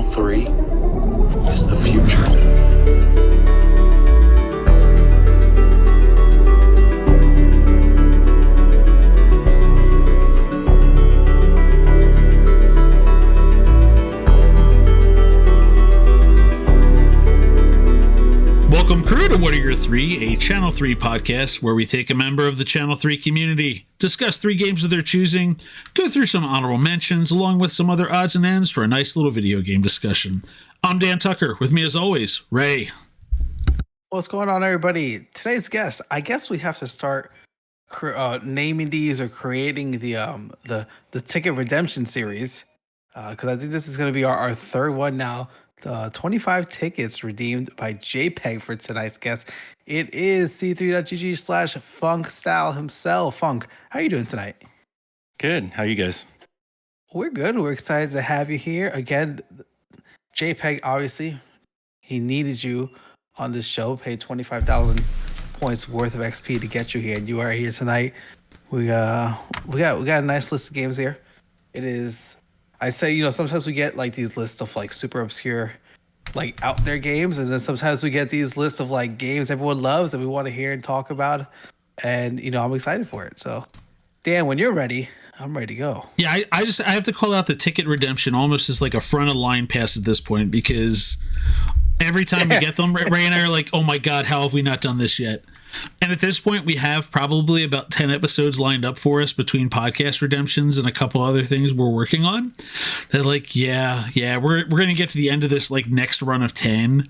3 is the future. Welcome, crew, to What Are Your Three, a Channel 3 podcast where we take a member of the Channel 3 community, discuss 3 games of their choosing, go through some honorable mentions, along with some other odds and ends for a nice little video game discussion. I'm Dan Tucker. With me, as always, Ray. What's going on, everybody? Today's guest, I guess we have to start naming these or creating the ticket redemption series, because I think this is going to be our third one now. 25 tickets redeemed by JPEG for tonight's guest. It is c3.gg/funkstyle himself. Funk, how are you doing tonight? Good. How are you guys? We're good. We're excited to have you here again. JPEG, obviously, he needed you on this show. Paid 25,000 points worth of XP to get you here, and you are here tonight. We got a nice list of games here. It is. I say, sometimes we get like these lists of like super obscure, like out there games, and then sometimes we get these lists of like games everyone loves that we want to hear and talk about. And I'm excited for it. So, Dan, when you're ready, I'm ready to go. Yeah, I have to call out the ticket redemption almost as like a front of line pass at this point, because every time we get them, Ray and I are like, oh my God, how have we not done this yet? And at this point, we have probably about 10 episodes lined up for us between podcast redemptions and a couple other things we're working on. They're like, yeah, we're going to get to the end of this like next run of 10.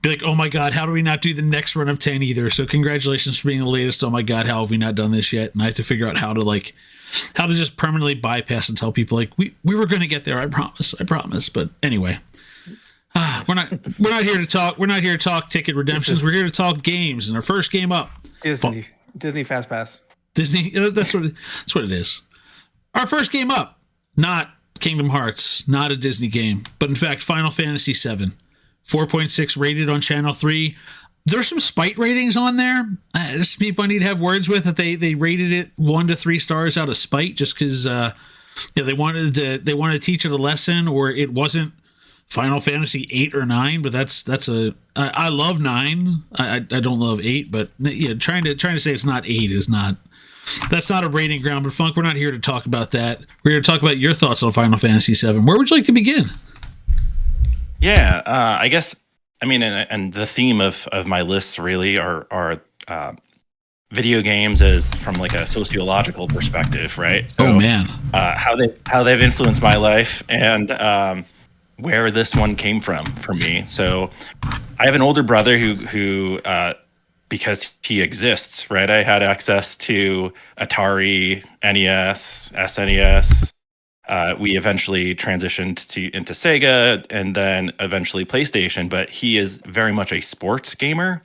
Be like, oh my God, how do we not do the next run of 10 either? So congratulations for being the latest. Oh my God, how have we not done this yet? And I have to figure out how to just permanently bypass and tell people like, we were going to get there. I promise. But anyway. We're not here to talk. We're not here to talk ticket redemptions. We're here to talk games. And our first game up, Disney Fast Pass. Disney. That's what it is. Our first game up, not Kingdom Hearts, not a Disney game, but in fact Final Fantasy VII, 4.6 rated on Channel 3. There's some spite ratings on there. There's some people I need to have words with that they rated it 1 to 3 stars out of spite, just because they wanted to teach it a lesson, or it wasn't Final Fantasy 8 or 9, but I love 9. I don't love 8, but yeah, trying to say it's not 8 is not. That's not a rating ground. But Funk, we're not here to talk about that. We're here to talk about your thoughts on Final Fantasy VII. Where would you like to begin? Yeah, I guess. I mean, and the theme of my lists really are video games as from like a sociological perspective, right? So, oh man, how they've influenced my life and. Where this one came from for me. So I have an older brother who because he exists, right? I had access to Atari, NES, SNES. We eventually transitioned into Sega and then eventually PlayStation, but he is very much a sports gamer.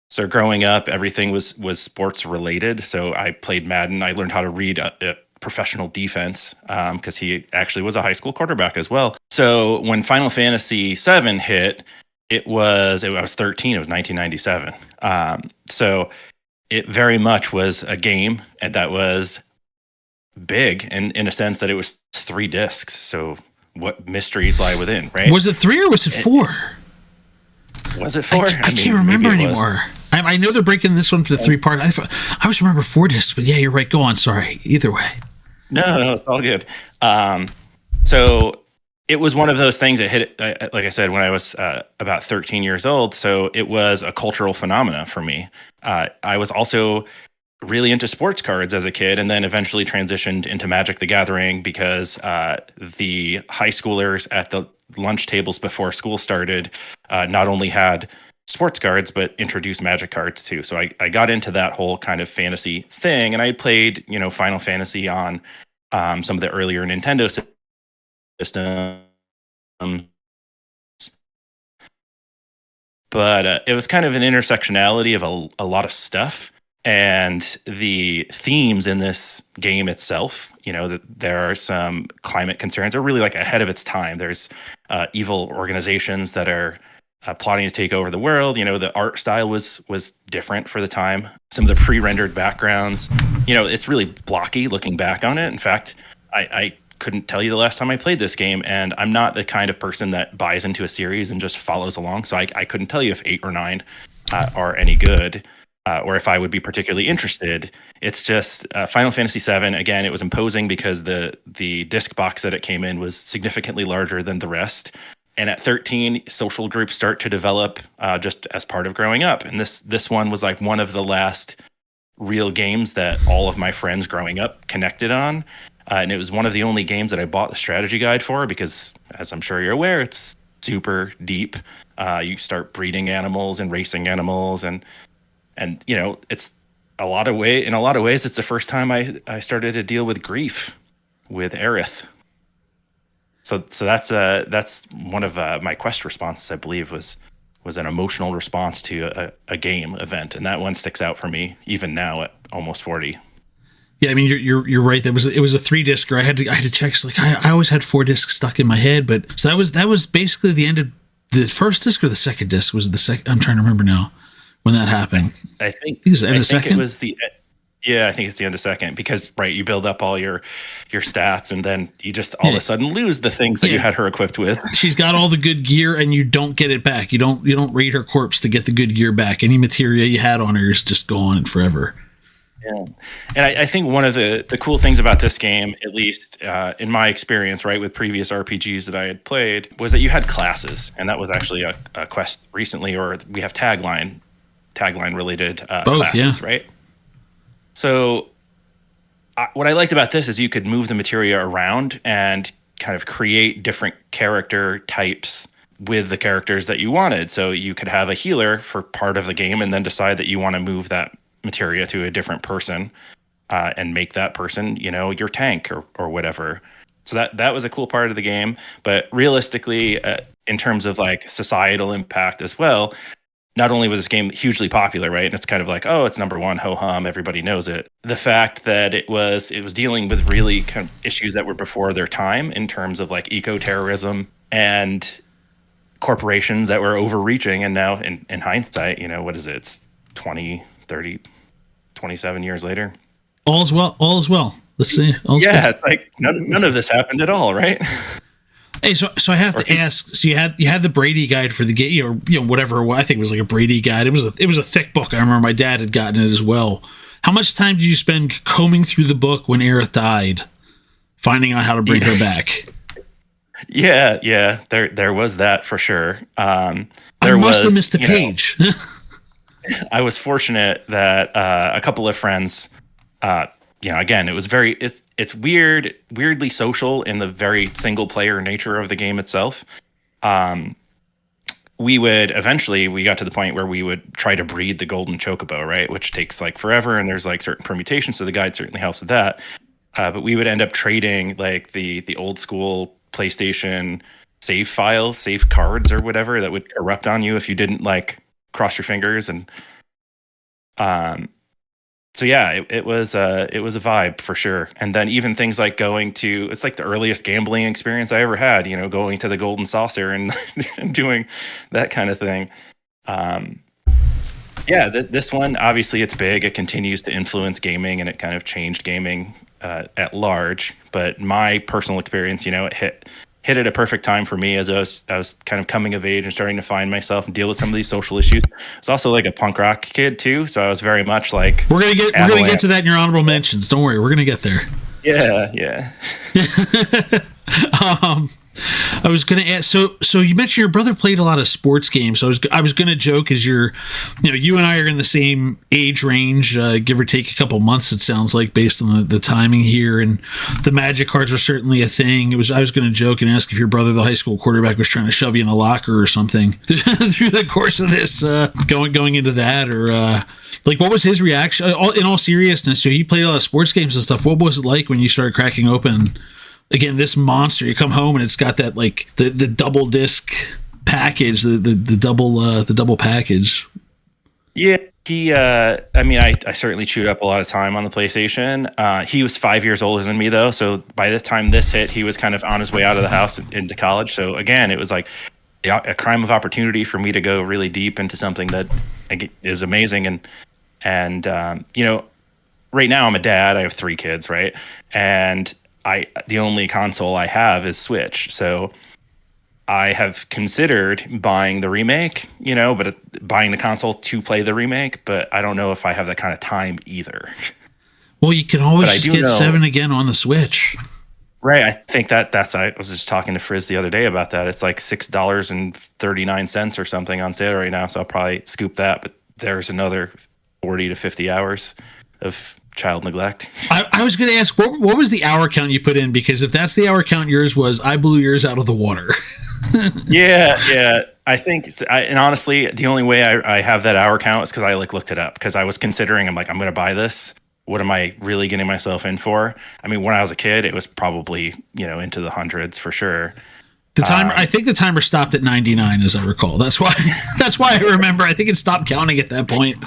So growing up, everything was sports related. So I played Madden. I learned how to read professional defense because he actually was a high school quarterback as well. So when Final Fantasy VII hit, I was 13. It was 1997. So it very much was a game, and that was big, and in a sense that it was 3 discs. So what mysteries lie within, right? Was it 3 or was it 4? Was it 4? I can't remember anymore. I know they're breaking this one to 3 parts. I always remember 4 discs, but yeah, you're right. Go on. Sorry. Either way. No, it's all good. So it was one of those things that hit, like I said, when I was about 13 years old. So it was a cultural phenomena for me. I was also really into sports cards as a kid, and then eventually transitioned into Magic the Gathering because the high schoolers at the lunch tables before school started not only had sports cards, but introduced Magic cards too. So I got into that whole kind of fantasy thing, and I played, Final Fantasy on some of the earlier Nintendo systems. But it was kind of an intersectionality of a lot of stuff, and the themes in this game itself, that there are some climate concerns are really like ahead of its time. There's evil organizations that are plotting to take over the world. The art style was different for the time. Some of the pre-rendered backgrounds, it's really blocky looking back on it. In fact, I couldn't tell you the last time I played this game, and I'm not the kind of person that buys into a series and just follows along. So I couldn't tell you if 8 or 9 are any good, or if I would be particularly interested. It's just Final Fantasy VII. Again, it was imposing because the disc box that it came in was significantly larger than the rest. And at 13, social groups start to develop just as part of growing up. And this one was like one of the last real games that all of my friends growing up connected on. And it was one of the only games that I bought the strategy guide for because, as I'm sure you're aware, it's super deep. You start breeding animals and racing animals, and it's in a lot of ways, it's the first time I started to deal with grief with Aerith. So that's one of my quest responses, I believe, was an emotional response to a game event, and that one sticks out for me even now at almost 40. Yeah, I mean you're right. It was a 3-discer. I had to check. It's like I always had 4 discs stuck in my head, but so that was basically the end of the first disc, or the second disc was the second. I'm trying to remember now when that happened. I think it was the end of second. It was the. Yeah, I think it's the end of second because, right, you build up all your stats and then you just all of a sudden lose the things that you had her equipped with. She's got all the good gear and you don't get it back. You don't raid her corpse to get the good gear back. Any materia you had on her is just gone forever. Yeah. And I think one of the cool things about this game, at least in my experience, right, with previous RPGs that I had played, was that you had classes. And that was actually a quest recently, or we have tagline related classes, right? So what I liked about this is you could move the materia around and kind of create different character types with the characters that you wanted. So you could have a healer for part of the game and then decide that you want to move that materia to a different person and make that person, your tank or whatever. So that was a cool part of the game. But realistically, in terms of like societal impact as well, not only was this game hugely popular, right? And it's kind of like, oh, it's number one, ho-hum, everybody knows it. The fact that it was dealing with really kind of issues that were before their time in terms of like eco-terrorism and corporations that were overreaching. And now in hindsight, what is it? It's 20, 30, 27 years later. All is well. Let's see. It's like none of this happened at all, right? Hey, so I have to ask. So you had the Brady guide for the game, or whatever. I think it was like a Brady guide. It was a thick book. I remember my dad had gotten it as well. How much time did you spend combing through the book when Aerith died, finding out how to bring her back? Yeah. There was that for sure. I must have missed a page. I was fortunate that a couple of friends, again, it was it's weirdly social in the very single player nature of the game itself. We got to the point where we would try to breed the golden chocobo, right? Which takes like forever, and there's like certain permutations, so the guide certainly helps with that. But we would end up trading like the old school PlayStation save cards or whatever that would erupt on you if you didn't like cross your fingers. And so yeah, it was a vibe for sure. And then even things like it's like the earliest gambling experience I ever had, going to the Golden Saucer and, and doing that kind of thing. This one, obviously it's big. It continues to influence gaming and it kind of changed gaming at large. But my personal experience, it hit at a perfect time for me as I was kind of coming of age and starting to find myself and deal with some of these social issues. I was also like a punk rock kid too, so I was very much like we're gonna get to that in your honorable mentions. Don't worry, we're gonna get there. Yeah. I was going to ask. So you mentioned your brother played a lot of sports games. So I was going to joke as you and I are in the same age range, give or take a couple months. It sounds like based on the timing here, and the Magic cards were certainly a thing. I was going to joke and ask if your brother, the high school quarterback, was trying to shove you in a locker or something through the course of this, going into that, or like what was his reaction? In all seriousness, he played a lot of sports games and stuff. What was it like when you started cracking open? Again, this monster, you come home and it's got that like the double disc package, the double package. Yeah, I certainly chewed up a lot of time on the PlayStation. He was 5 years older than me though, so by the time this hit, he was kind of on his way out of the house into college. So again, it was like a crime of opportunity for me to go really deep into something that is amazing. And right now I'm a dad. I have 3 kids, right? And the only console I have is Switch. So I have considered buying the remake, but buying the console to play the remake, but I don't know if I have that kind of time either. Well, you can always just get 7 again on the Switch. Right. I think I was just talking to Frizz the other day about that. It's like $6.39 or something on sale right now. So I'll probably scoop that, but there's another 40 to 50 hours of child neglect. I was going to ask, what was the hour count you put in? Because if that's the hour count yours was, I blew yours out of the water. Yeah. I think, and honestly, the only way I have that hour count is because I looked it up, because I was considering, I'm going to buy this. What am I really getting myself in for? I mean, when I was a kid, it was probably, into the hundreds for sure. The timer, I think the timer stopped at 99, as I recall. That's why I remember. I think it stopped counting at that point.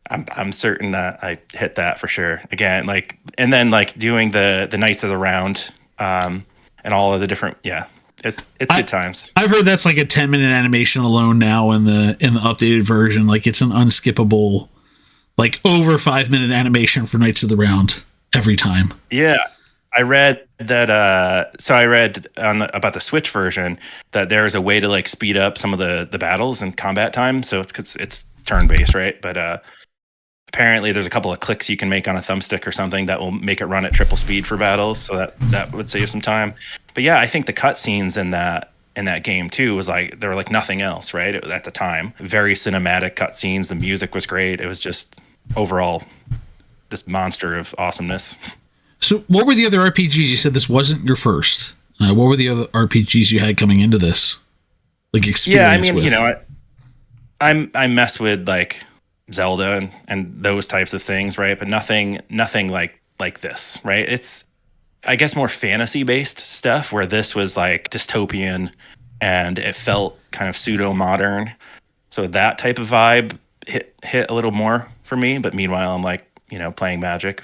I'm certain that I hit that for sure. Again, and then doing the Knights of the Round, and all of the different, it's good times. I've heard that's like a 10-minute animation alone now in the updated version. Like, it's an unskippable, over 5-minute animation for Knights of the Round every time. Yeah. I read that. So I read about the Switch version that there is a way to speed up some of the battles and combat time. So it's turn based, right? But apparently there's a couple of clicks you can make on a thumbstick or something that will make it run at triple speed for battles. So that would save some time. But yeah, I think the cutscenes in that game too was they were like nothing else, right? At the time, very cinematic cutscenes. The music was great. It was just overall this monster of awesomeness. So what were the other RPGs? You said this wasn't your first. What were the other RPGs you had coming into this? Experience with? I mess with Zelda and those types of things, right? But nothing like this, right? It's, I guess, more fantasy based stuff, where this was dystopian and it felt kind of pseudo modern. So that type of vibe hit a little more for me. But meanwhile, I'm playing Magic.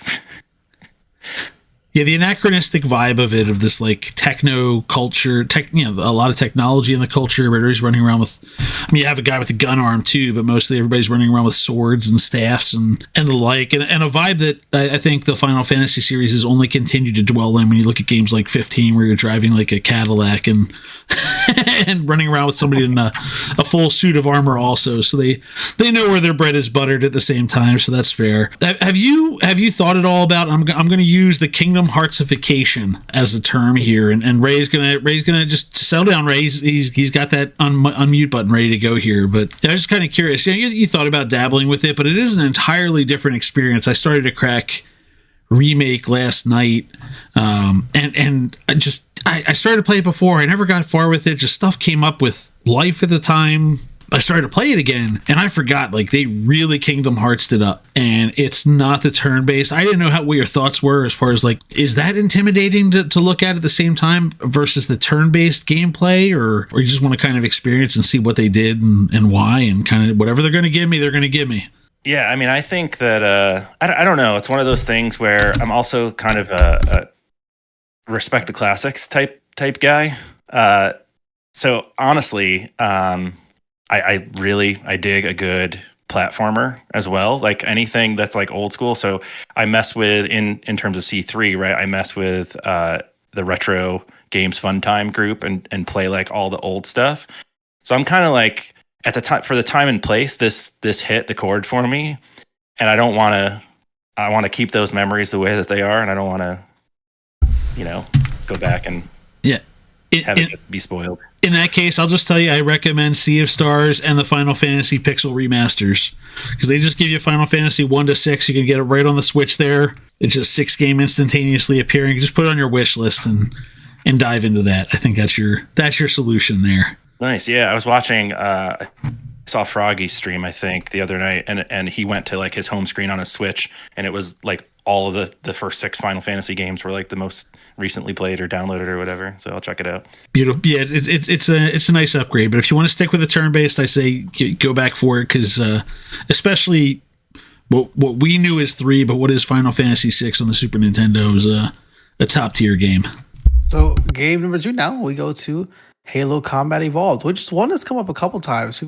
Yeah, the anachronistic vibe of it, of this techno culture, a lot of technology in the culture. Everybody's running around with, you have a guy with a gun arm too, but mostly everybody's running around with swords and staffs and the like. And a vibe that I think the Final Fantasy series has only continued to dwell in when you look at games like 15, where you're driving a Cadillac and and running around with somebody in a full suit of armor also. So they know where their bread is buttered at the same time. So that's fair. Have you thought at all about, I'm going to use the Kingdom Heartsification as a term here, and Ray's gonna just settle down. Ray, he's got that unmute button ready to go here. But I was just kind of curious. You thought about dabbling with it, but it is an entirely different experience. I started to crack Remake last night, and I started to play it before. I never got far with it. Just stuff came up with life at the time. I started to play it again, and I forgot, they really Kingdom Hearts'd it up, and it's not the turn-based. I didn't know what your thoughts were as far as, is that intimidating to look at the same time versus the turn-based gameplay, or you just want to kind of experience and see what they did and why, and kind of whatever they're going to give me, they're going to give me. Yeah, I mean, I think that, I don't know, it's one of those things where I'm also kind of a respect the classics type guy. So honestly, I dig a good platformer as well, anything that's old school. So I mess with, in terms of C3, right? I mess with the Retro Games Fun Time group and play all the old stuff. So I'm kind of at the time, for the time and place, this hit the chord for me, and I want to keep those memories the way that they are, and I don't want to go back and have it be spoiled. In that case, I'll just tell you, I recommend Sea of Stars and the Final Fantasy Pixel remasters, because they just give you Final Fantasy 1 to 6. You can get it right on the Switch there. It's just 6 game instantaneously appearing. Just put it on your wish list and dive into that. I think that's your solution there. Nice. Yeah, I was watching. I saw Froggy's stream, I think, the other night, and he went to his home screen on his Switch, and it was all of the first 6 Final Fantasy games were the most recently played or downloaded or whatever. So I'll check it out. Beautiful. Yeah, it's a nice upgrade. But if you want to stick with the turn-based, I say go back for it, because especially what we knew is 3, but what is Final Fantasy 6 on the Super Nintendo is a top tier game. So game number 2 now, we go to Halo Combat Evolved, which is one that's come up a couple times.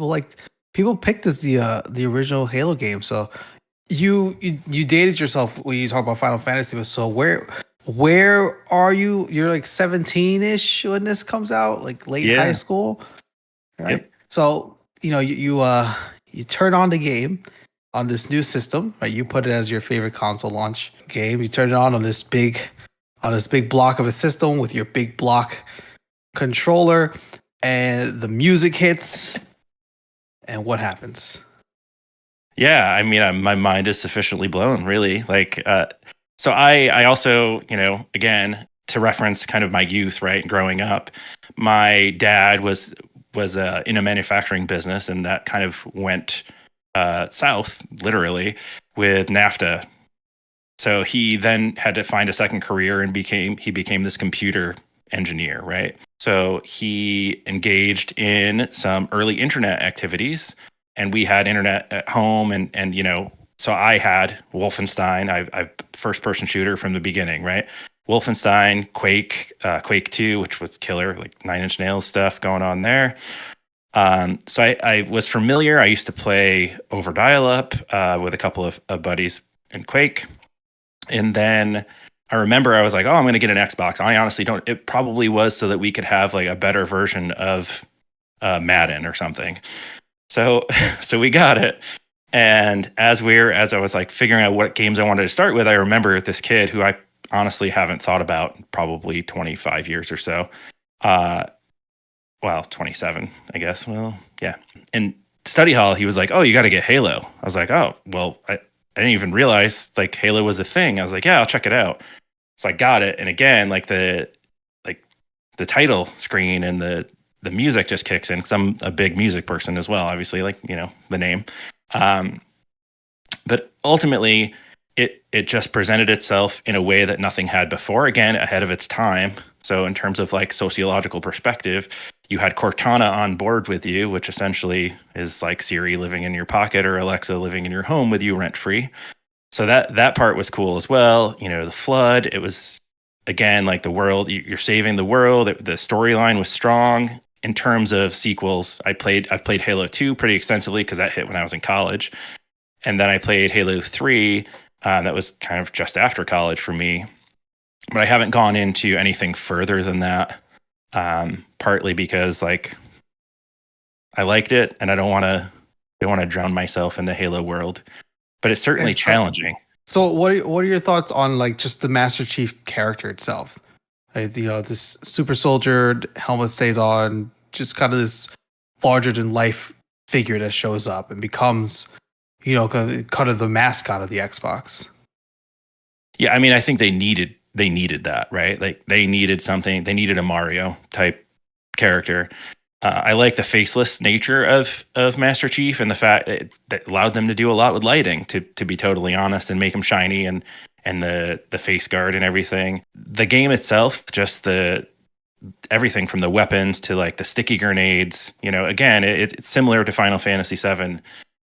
People picked this the original Halo game. So you dated yourself when you talk about Final Fantasy. So where Where are you? You're like 17-ish when this comes out, like late high Yeah. school, right? Yep. So you turn on the game on this new system, right? You put it as your favorite console launch game. You turn it on this big block of a system with your big block controller, and the music hits. And what happens? Yeah, I mean, my mind is sufficiently blown, really. So I also, again, to reference kind of my youth, right, growing up, my dad was in a manufacturing business, and that kind of went south, literally, with NAFTA. So he then had to find a second career and became this computer engineer, right? So he engaged in some early internet activities, and we had internet at home, and so I had Wolfenstein. I first person shooter from the beginning, right? Wolfenstein, Quake, Quake 2, which was killer, like Nine Inch Nails stuff going on there. So I was familiar. I used to play over dial-up with a couple of buddies in Quake. And then I remember I was like, oh, I'm going to get an Xbox. I honestly don't. It probably was so that we could have like a better version of Madden or something. So so we got it. And as I was like figuring out what games I wanted to start with, I remember this kid who I honestly haven't thought about in probably 25 years or so. Well, 27, I guess. Well, yeah. In study hall, he was like, oh, you got to get Halo. I was like, oh, well, I didn't even realize like Halo was a thing. I was like, yeah, I'll check it out. So I got it. And again, like the title screen and the music just kicks in, because I'm a big music person as well, obviously, like, the name. But ultimately, it just presented itself in a way that nothing had before, again, ahead of its time. So in terms of like sociological perspective, you had Cortana on board with you, which essentially is like Siri living in your pocket or Alexa living in your home with you rent free. So that part was cool as well. The flood, it was, again, like the world, you're saving the world. The storyline was strong. In terms of sequels, I've played Halo 2 pretty extensively because that hit when I was in college. And then I played Halo 3. That was kind of just after college for me. But I haven't gone into anything further than that, partly because like I liked it and I don't want to drown myself in the Halo world. But it's certainly challenging. So what are your thoughts on like just the Master Chief character itself? Like, this super soldier helmet stays on, just kind of this larger than life figure that shows up and becomes, kind of the mascot of the Xbox. Yeah, I mean, I think they needed that, right? Like they needed something. They needed a Mario type character. I like the faceless nature of Master Chief and the fact that allowed them to do a lot with lighting, to be totally honest, and make him shiny and the face guard and everything. The game itself, just everything from the weapons to like the sticky grenades, again, it's similar to Final Fantasy VII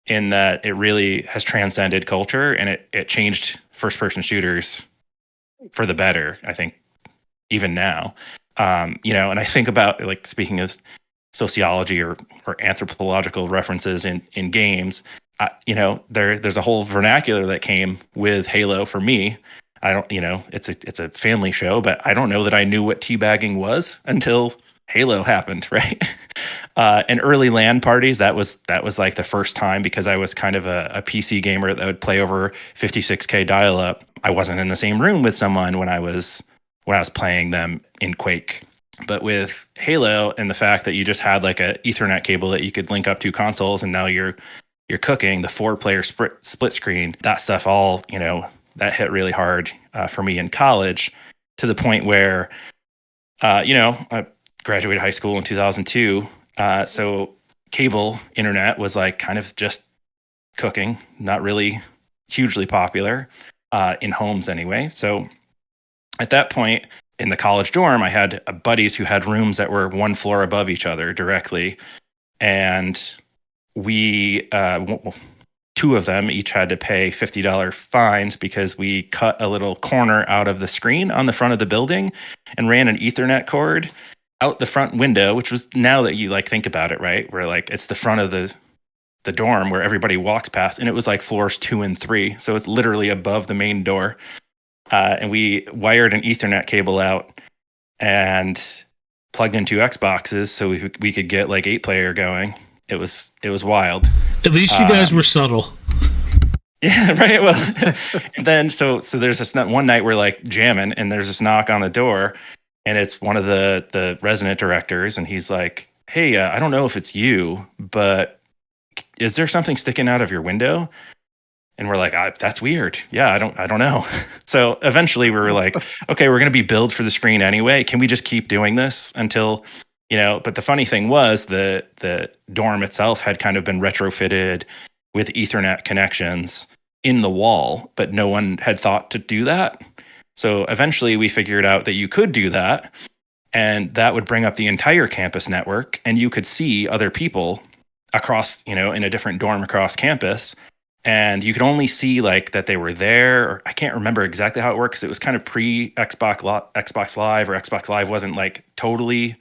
in that it really has transcended culture, and it changed first person shooters for the better, I think, even now. And I think about, like, speaking of sociology or anthropological references in games, there's a whole vernacular that came with Halo for me. I don't, it's a family show, but I don't know that I knew what teabagging was until Halo happened, right? And early LAN parties, that was like the first time, because I was kind of a PC gamer that would play over 56K dial-up. I wasn't in the same room with someone when I was playing them in Quake. But with Halo and the fact that you just had like a Ethernet cable that you could link up two consoles, and now you're cooking the 4-player split screen, that stuff all, that hit really hard for me in college, to the point where, I graduated high school in 2002. So cable internet was like kind of just cooking, not really hugely popular in homes anyway. So at that point in the college dorm, I had buddies who had rooms that were one floor above each other directly. And we, two of them each had to pay $50 fines because we cut a little corner out of the screen on the front of the building and ran an Ethernet cord out the front window, which was, now that you like think about it, right, where like it's the front of the dorm where everybody walks past, and it was like floors 2 and 3, so it's literally above the main door. and we wired an Ethernet cable out and plugged in 2 Xboxes so we could get like 8-player going. It was wild. At least you guys were subtle. Yeah, right. Well, and then so there's this one night we're like jamming, and there's this knock on the door, and it's one of the resident directors, and he's like, "Hey, I don't know if it's you, but is there something sticking out of your window?" And we're like, "That's weird. Yeah, I don't know." So eventually we were like, "Okay, we're gonna be billed for the screen anyway. Can we just keep doing this until?" But the funny thing was the dorm itself had kind of been retrofitted with Ethernet connections in the wall, but no one had thought to do that. So eventually we figured out that you could do that, and that would bring up the entire campus network, and you could see other people across, in a different dorm across campus, and you could only see like that they were there. Or I can't remember exactly how it works. It was kind of pre Xbox Live, or Xbox Live wasn't like totally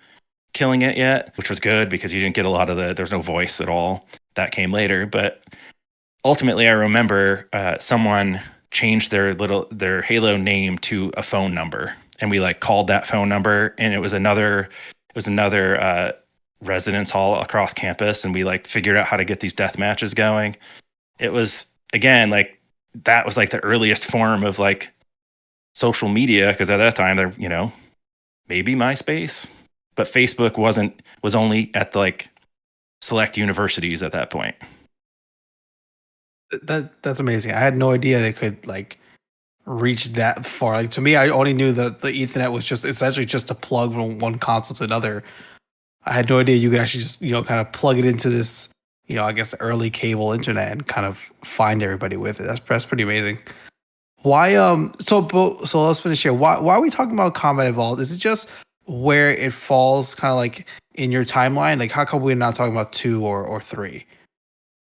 killing it yet, which was good because you didn't get a lot of there's no voice at all. That came later, but ultimately I remember someone changed their Halo name to a phone number, and we like called that phone number, and it was another residence hall across campus, and we like figured out how to get these death matches going. It was, again, like that was like the earliest form of like social media, because at that time there, maybe MySpace, but Facebook was only at the like select universities at that point. That's amazing. I had no idea they could like reach that far. Like, to me, I only knew that the Ethernet was just essentially just a plug from one console to another. I had no idea you could actually just kind of plug it into this I guess early cable internet and kind of find everybody with it. That's pretty amazing. Why so let's finish here. Why are we talking about Combat Evolved? Is it just where it falls kind of like in your timeline? Like, how come we're not talking about 2 or 3?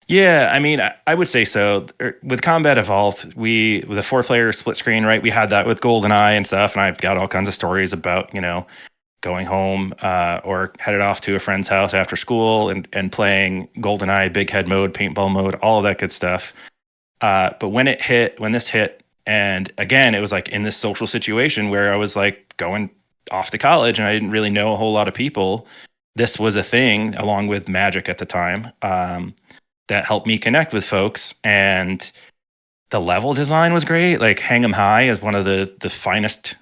Yeah, I mean, I would say so. With Combat Evolved, with a 4-player split screen, right? We had that with GoldenEye and stuff, and I've got all kinds of stories about, going home or headed off to a friend's house after school and playing GoldenEye, big head mode, paintball mode, all of that good stuff. But when this hit, and again, it was like in this social situation where I was like going off to college and I didn't really know a whole lot of people. This was a thing, along with Magic at the time, that helped me connect with folks. And the level design was great. Like, Hang 'em High is one of the finest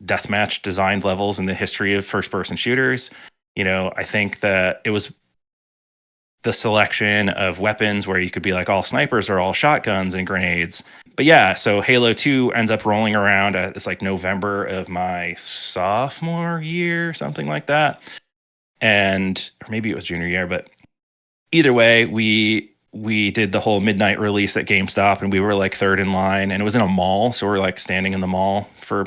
deathmatch designed levels in the history of first-person shooters. I think that it was the selection of weapons where you could be like, all snipers or all shotguns and grenades. But yeah, so Halo 2 ends up rolling around it's like November of my sophomore year, something like that. Or maybe it was junior year, but either way, we did the whole midnight release at GameStop, and we were like third in line, and it was in a mall. So we're like standing in the mall for,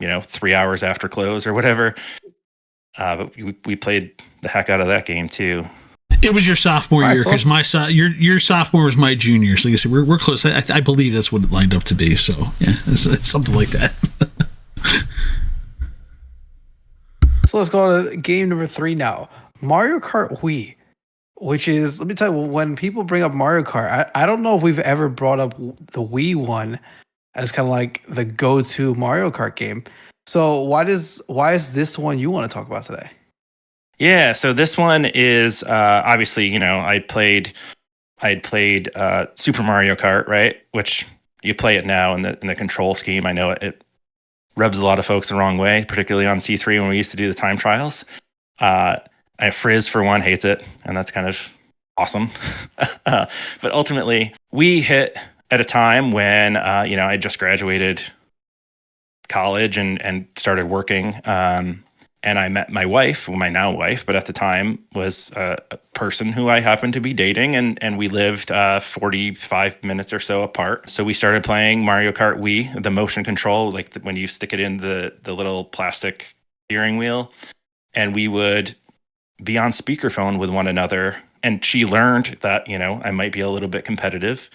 3 hours after close or whatever. But we played the heck out of that game too. It was your sophomore year, because your sophomore was my junior. So like I said, we're close. I believe that's what it lined up to be. So yeah, it's something like that. So let's go to game number 3 now. Mario Kart Wii, which is, let me tell you, when people bring up Mario Kart, I don't know if we've ever brought up the Wii one as kind of like the go-to Mario Kart game. So why is this one you want to talk about today? Yeah, so this one is obviously, I'd played Super Mario Kart, right? Which you play it now in the control scheme. I know it rubs a lot of folks the wrong way, particularly on C3 when we used to do the time trials. Frizz, for one, hates it, and that's kind of awesome. But ultimately, we hit at a time when I just graduated college and started working. And I met my wife, my now wife, but at the time was a person who I happened to be dating, and we lived 45 minutes or so apart. So we started playing Mario Kart Wii, the motion control, like when you stick it in the little plastic steering wheel, and we would be on speakerphone with one another. And she learned that, I might be a little bit competitive.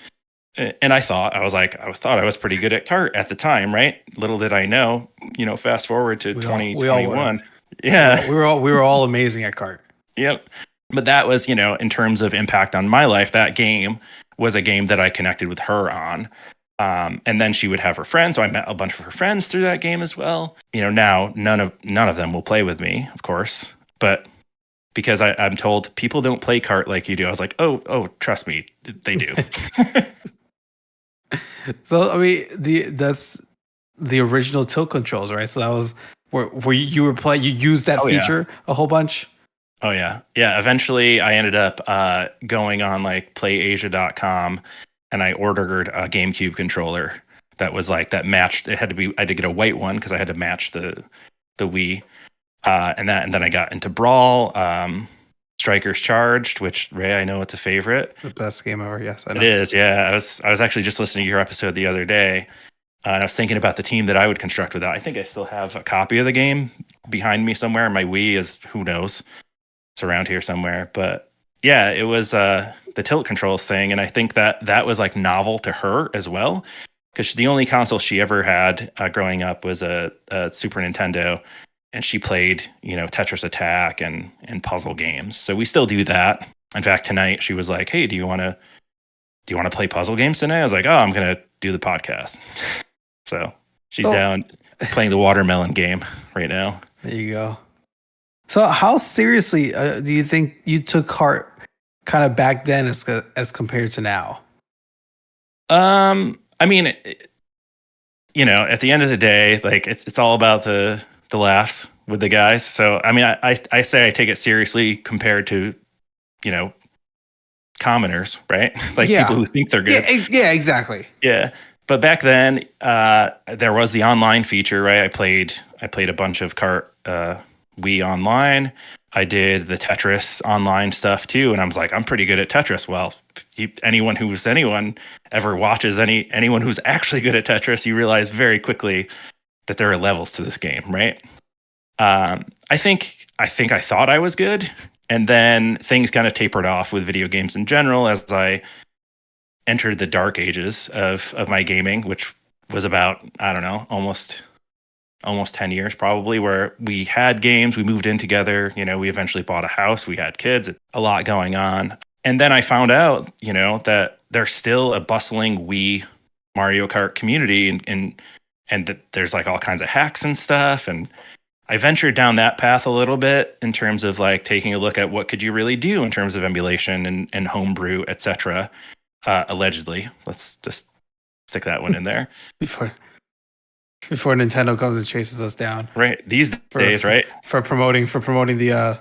And I thought I was pretty good at kart at the time, right? Little did I know, fast forward to 2021. Yeah. We were all amazing at kart. Yep. But that was, in terms of impact on my life, that game was a game that I connected with her on. And then she would have her friends. So I met a bunch of her friends through that game as well. Now none of them will play with me, of course. But because I'm told people don't play kart like you do, I was like, oh, trust me, they do. So I mean, that's the original tilt controls, right? So that was where you were playing. You used that feature a whole bunch. Oh yeah. Eventually, I ended up going on like PlayAsia.com, and I ordered a GameCube controller that was like that matched. It had to be. I had to get a white one because I had to match the Wii, and then I got into Brawl, Strikers Charged, which Ray, I know it's a favorite. The best game ever. Yes, I know. It is. Yeah, I was actually just listening to your episode the other day. And I was thinking about the team that I would construct with that. I think I still have a copy of the game behind me somewhere. My Wii is, who knows, it's around here somewhere. But yeah, it was the tilt controls thing. And I think that was like novel to her as well. Because the only console she ever had growing up was a Super Nintendo. And she played, Tetris Attack and puzzle games. So we still do that. In fact, tonight she was like, hey, do you want to play puzzle games tonight? I was like, oh, I'm going to do the podcast. So she's down playing the watermelon game right now. There you go. So how seriously do you think you took kart kind of back then as compared to now? I mean, at the end of the day, like it's all about the laughs with the guys. So I mean, I say I take it seriously compared to, commoners, right? Like people who think they're good. Yeah, exactly. Yeah. But back then, there was the online feature, right? I played a bunch of kart Wii online. I did the Tetris online stuff too, and I was like, I'm pretty good at Tetris. Well, anyone ever watches anyone who's actually good at Tetris, you realize very quickly that there are levels to this game, right? I think I thought I was good, and then things kind of tapered off with video games in general as I entered the dark ages of my gaming, which was about, I don't know, almost 10 years probably, where we had games, we moved in together, we eventually bought a house, we had kids, a lot going on. And then I found out, that there's still a bustling Wii Mario Kart community and that there's like all kinds of hacks and stuff. And I ventured down that path a little bit in terms of like taking a look at what could you really do in terms of emulation and homebrew, etc. Allegedly, let's just stick that one in there before Nintendo comes and chases us down. Right, these days, right? For promoting the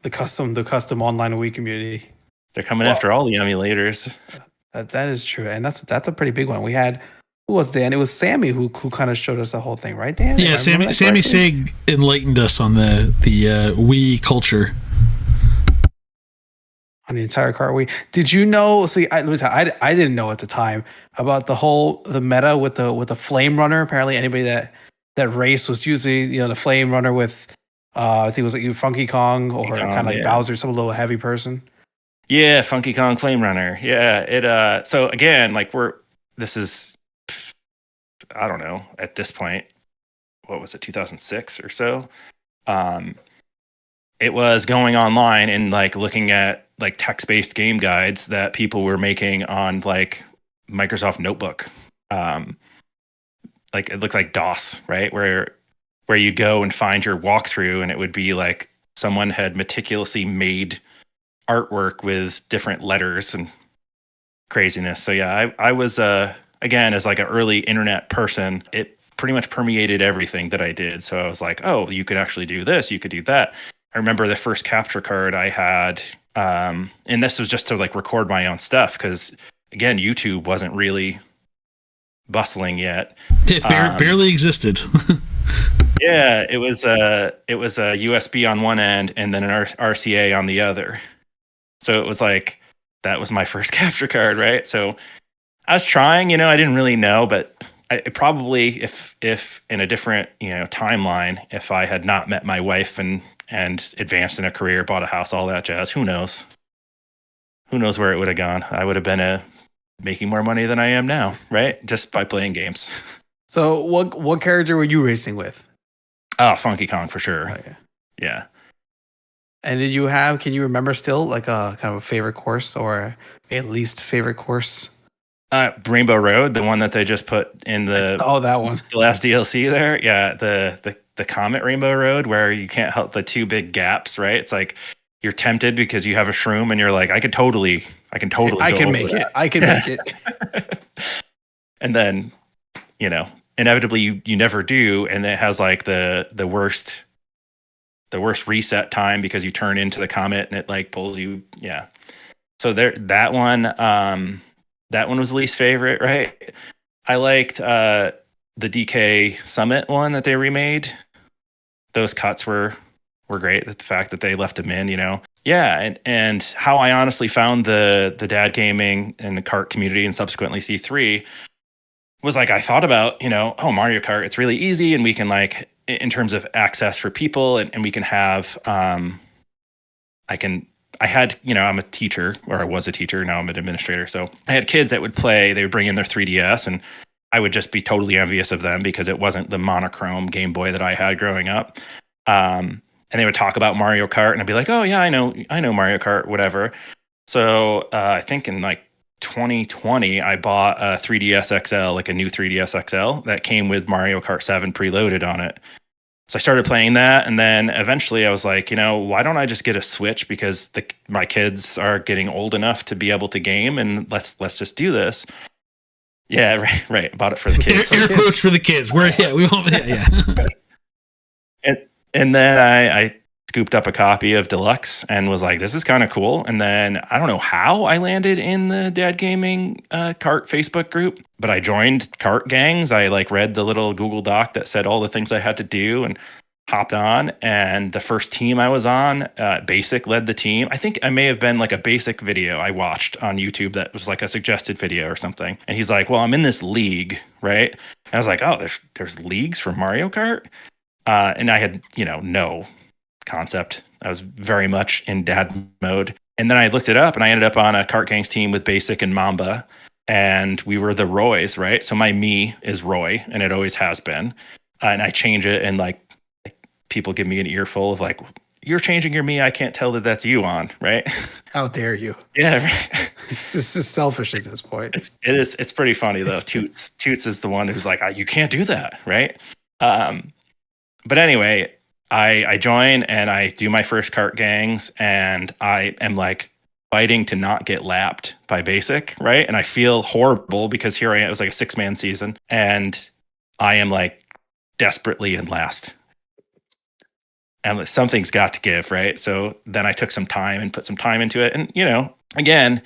custom online Wii community. They're coming after all the emulators. That is true, and that's a pretty big one. We had, who was Dan? It was Sammy who kind of showed us the whole thing, right, Dan? Yeah, Sammy Sig enlightened us on the Wii culture. On the entire kart Wii. Did you know? See, I didn't know at the time about the meta with the flame runner. Apparently, anybody that race was using the flame runner with I think it was like Funky Kong or kind of like Bowser, some little heavy person. Yeah, Funky Kong flame runner. Yeah, it. So again, like this is, I don't know at this point, what was it, 2006 or so? It was going online and like looking at like text-based game guides that people were making on like Microsoft Notebook. Like it looked like DOS, right? Where you'd go and find your walkthrough and it would be like someone had meticulously made artwork with different letters and craziness. So yeah, I was again, as like an early internet person, it pretty much permeated everything that I did. So I was like, oh, you could actually do this, you could do that. I remember the first capture card I had, and this was just to like record my own stuff because again, YouTube wasn't really bustling yet. It barely existed. Yeah, it was a USB on one end and then an RCA on the other. So it was like that was my first capture card, right? So I was trying, I didn't really know, but I probably if in a different timeline, if I had not met my wife and advanced in a career, bought a house, all that jazz, who knows where it would have gone. I would have been making more money than I am now, right? Just by playing games. So what character were you racing with? Oh, Funky Kong for sure. Oh, yeah. Yeah. And can you remember still like a kind of a favorite course or a least favorite course? Rainbow Road, the one that they just put in the that one. the last DLC there. Yeah, the Comet Rainbow Road, where you can't help the two big gaps, right? It's like you're tempted because you have a shroom and you're like, I can totally I go can over make that. it. I can make it. And then, inevitably you never do, and it has like the worst reset time because you turn into the comet and it like pulls you. Yeah. So that one was the least favorite, right? I liked the DK Summit one that they remade. Those cuts were great. The fact that they left them in, Yeah, and how I honestly found the dad gaming and the kart community and subsequently C3 was like I thought about, Mario Kart, it's really easy and we can like in terms of access for people and we can have I had, I'm a teacher, or I was a teacher, now I'm an administrator. So I had kids that would play, they would bring in their 3DS, and I would just be totally envious of them because it wasn't the monochrome Game Boy that I had growing up. And they would talk about Mario Kart, and I'd be like, oh yeah, I know Mario Kart, whatever. So I think in like 2020, I bought a 3DS XL, like a new 3DS XL that came with Mario Kart 7 preloaded on it. So I started playing that, and then eventually I was like, why don't I just get a Switch because my kids are getting old enough to be able to game, and let's just do this. Yeah, right. Bought it for the kids. Air quotes for the kids. We won't. Yeah. And then I scooped up a copy of Deluxe and was like, this is kind of cool. And then I don't know how I landed in the Dad Gaming Kart Facebook group, but I joined Kart Gangs. I like read the little Google Doc that said all the things I had to do and hopped on. And the first team I was on, Basic led the team. I think I may have been like a Basic video I watched on YouTube that was like a suggested video or something. And he's like, well, I'm in this league, right? And I was like, oh, there's leagues for Mario Kart? And I had, no concept. I was very much in dad mode. And then I looked it up and I ended up on a Kart Gangs team with Basic and Mamba. And we were the Roys, right? So my me is Roy, and it always has been. And I change it, and like people give me an earful of like, you're changing your me. I can't tell that that's you on, right? How dare you? Yeah, right. This is selfish at this point. It's pretty funny though. Toots is the one who's like, you can't do that, right? But anyway, I join and I do my first Kart Gangs, and I am like fighting to not get lapped by Basic, right? And I feel horrible because here I am. It was like a 6-man season, and I am like desperately in last. And something's got to give, right? So then I took some time and put some time into it, and again,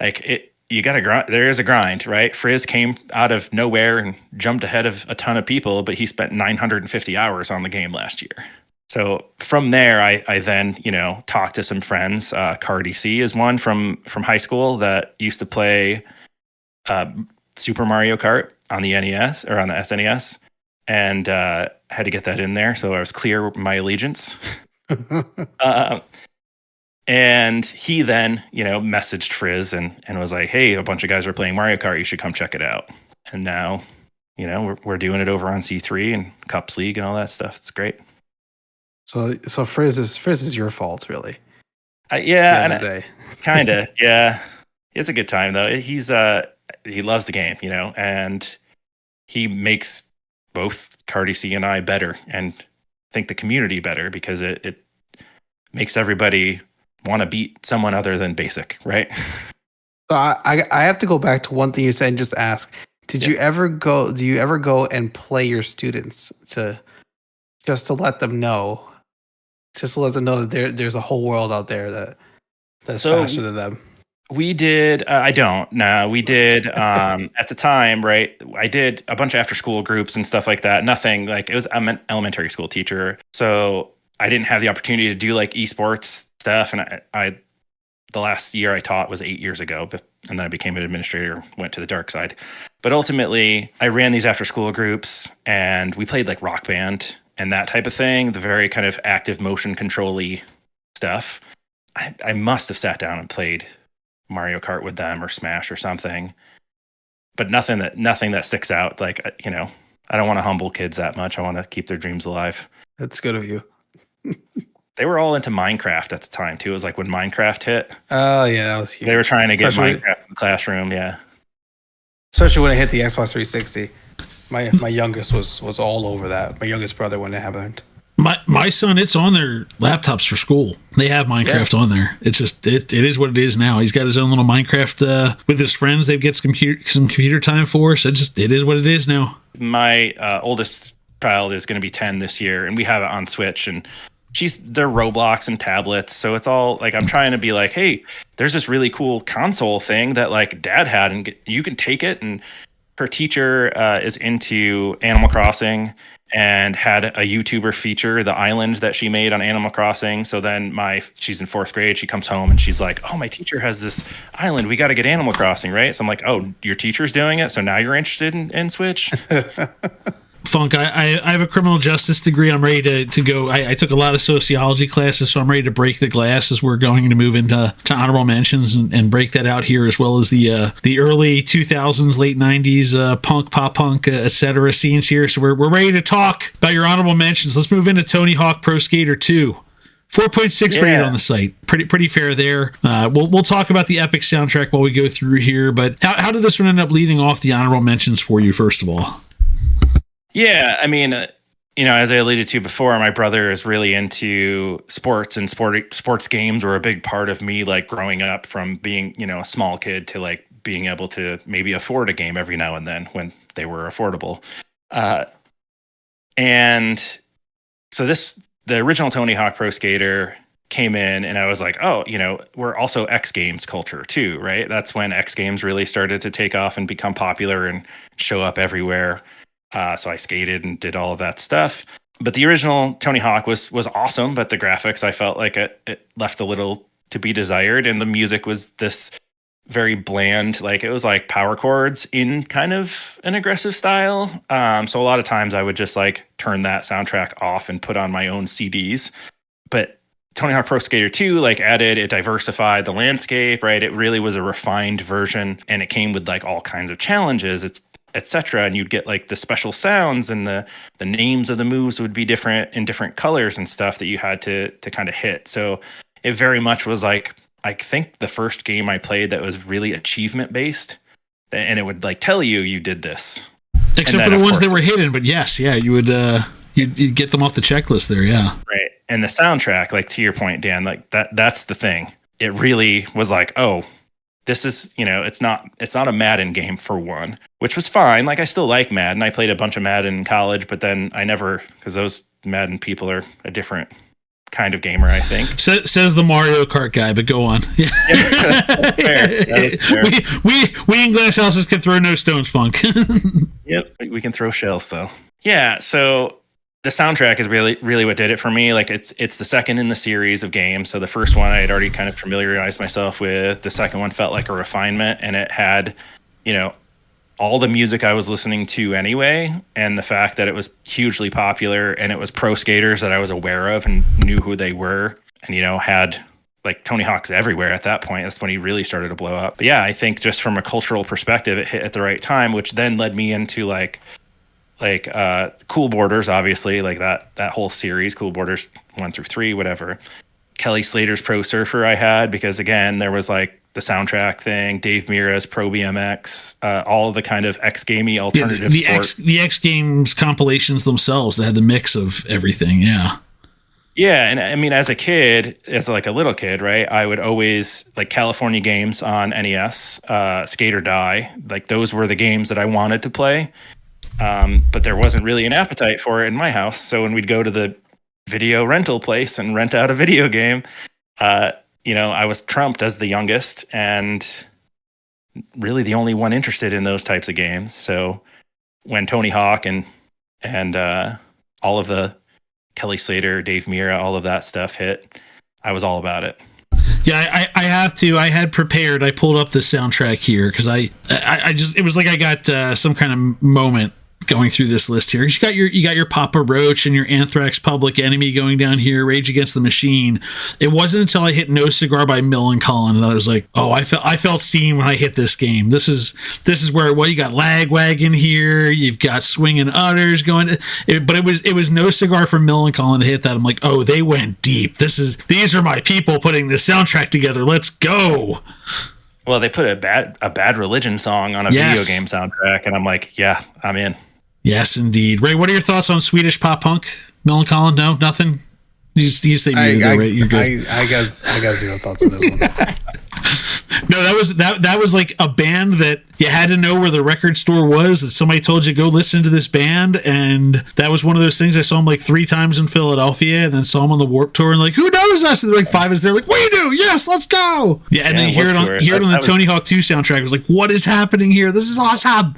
like it. You got to grind. There is a grind, right? Frizz came out of nowhere and jumped ahead of a ton of people, but he spent 950 hours on the game last year. So from there, I then, talked to some friends. Cardi C is one from high school that used to play Super Mario Kart on the NES or on the SNES, and had to get that in there. So I was clear my allegiance. And he then, messaged Frizz and was like, hey, a bunch of guys are playing Mario Kart. You should come check it out. And now, we're doing it over on C3 and Cups League and all that stuff. It's great. So Frizz is your fault, really. Yeah, and kind of. Yeah, it's a good time though. He loves the game, and he makes both Cardi C and I better, and I think the community better because it makes everybody want to beat someone other than Basic, right? So I have to go back to one thing you said and just ask: do you ever go and play your students just to let them know that there's a whole world out there that's faster than them? We did. I don't. No, we did. At the time, right? I did a bunch of after school groups and stuff like that. Nothing like it was. I'm an elementary school teacher, so I didn't have the opportunity to do like esports stuff. And I the last year I taught was 8 years ago, and then I became an administrator, went to the dark side. But ultimately, I ran these after school groups, and we played like Rock Band and that type of thing, the very kind of active motion control-y stuff. I must have sat down and played Mario Kart with them or Smash or something, but nothing that sticks out. Like, I don't want to humble kids that much. I want to keep their dreams alive. That's good of you. They were all into Minecraft at the time too. It was like when Minecraft hit. Oh yeah, that was huge. They were trying to get Minecraft in the classroom. Yeah. Especially when I hit the Xbox 360. My youngest was all over that. My youngest brother when it happened. My son, it's on their laptops for school. They have Minecraft on there. It's just it is what it is now. He's got his own little Minecraft with his friends. They've got some computer time for. So it is what it is now. My oldest child is going to be 10 this year, and we have it on Switch, and they're Roblox and tablets. So it's all like I'm trying to be like, hey, there's this really cool console thing that like Dad had, and you can take it. And her teacher is into Animal Crossing and had a YouTuber feature the island that she made on Animal Crossing. So then she's in 4th grade. She comes home and she's like, oh, my teacher has this island. We got to get Animal Crossing, right? So I'm like, oh, your teacher's doing it. So now you're interested in Switch? Funk, I have a criminal justice degree. I'm ready to go. I took a lot of sociology classes, so I'm ready to break the glass as we're going to move into honorable mentions and break that out here, as well as the early 2000s, late 90s punk, pop punk, etc. scenes here. So we're ready to talk about your honorable mentions. Let's move into Tony Hawk Pro Skater 2. 4.6 rated on the site. Pretty fair there. We'll talk about the epic soundtrack while we go through here, but how did this one end up leading off the honorable mentions for you, first of all? Yeah, I mean, as I alluded to before, my brother is really into sports, and sports games were a big part of me, like growing up from being, a small kid to like being able to maybe afford a game every now and then when they were affordable. And so the original Tony Hawk Pro Skater came in, and I was like, oh, we're also X Games culture too, right? That's when X Games really started to take off and become popular and show up everywhere. So I skated and did all of that stuff. But the original Tony Hawk was awesome, but the graphics, I felt like it left a little to be desired. And the music was this very bland, like it was like power chords in kind of an aggressive style. So a lot of times I would just like turn that soundtrack off and put on my own CDs. But Tony Hawk Pro Skater 2 like it diversified the landscape, right? It really was a refined version, and it came with like all kinds of challenges. Etc. And you'd get like the special sounds, and the names of the moves would be different in different colors and stuff that you had to kind of hit. So it very much was like, I think the first game I played that was really achievement based, and it would like tell you did this. Except for the ones that were hidden, but yes, yeah, you would you'd get them off the checklist there, yeah. Right. And the soundtrack, like to your point, Dan, like that's the thing. It really was like, oh, this is, it's not a Madden game for one, which was fine. Like I still like Madden. I played a bunch of Madden in college, but then I never, because those Madden people are a different kind of gamer, I think. Says the Mario Kart guy, but go on. Yeah. Fair. We in glass houses can throw no stones, Funk. Yep, we can throw shells though. Yeah, so the soundtrack is really, really what did it for me. Like it's the second in the series of games. So the first one I had already kind of familiarized myself with. The second one felt like a refinement, and it had, all the music I was listening to anyway, and the fact that it was hugely popular, and it was pro skaters that I was aware of and knew who they were, and had like Tony Hawk's everywhere at that point. That's when he really started to blow up. But yeah, I think just from a cultural perspective, it hit at the right time, which then led me into like Cool Borders, obviously, like that whole series, Cool Borders 1 through 3, whatever. Kelly Slater's Pro Surfer I had, because again, there was like the soundtrack thing, Dave Mira's Pro BMX, all of the kind of X-gamey alternative sport. The X Games compilations themselves, they had the mix of everything, yeah. Yeah, and I mean, as a kid, as like a little kid, right, I would always, like California games on NES, Skate or Die, like those were the games that I wanted to play. But there wasn't really an appetite for it in my house. So when we'd go to the video rental place and rent out a video game, I was trumped as the youngest and really the only one interested in those types of games. So when Tony Hawk and all of the Kelly Slater, Dave Mira, all of that stuff hit, I was all about it. Yeah, I have to. I had prepared. I pulled up the soundtrack here because I just, it was like I got some kind of moment going through this list here. You got your Papa Roach and your Anthrax Public Enemy going down here, Rage Against the Machine. It wasn't until I hit No Cigar by Millencolin that I was like, oh, I felt seen when I hit this game. This is where you got Lagwagon here, you've got Swingin' Utters going, but it was No Cigar from Millencolin to hit that. I'm like, oh, they went deep. These are my people putting this soundtrack together. Let's go. Well, they put a Bad Religion song on a Yes. video game soundtrack, and I'm like, yeah, I'm in. Yes, indeed. Ray, what are your thoughts on Swedish pop punk? Millencolin? No, nothing. You stay muted there, right? You're good. I got zero thoughts on this one. No, that was like a band that you had to know where the record store was. That somebody told you go listen to this band, and that was one of those things. I saw them like 3 times in Philadelphia, and then saw them on the Warped Tour, and like, who knows us? And they're like 5 is there, like, we do. Yes, let's go. Yeah, and then you hear it on the Tony Hawk 2 soundtrack. It was like, what is happening here? This is awesome.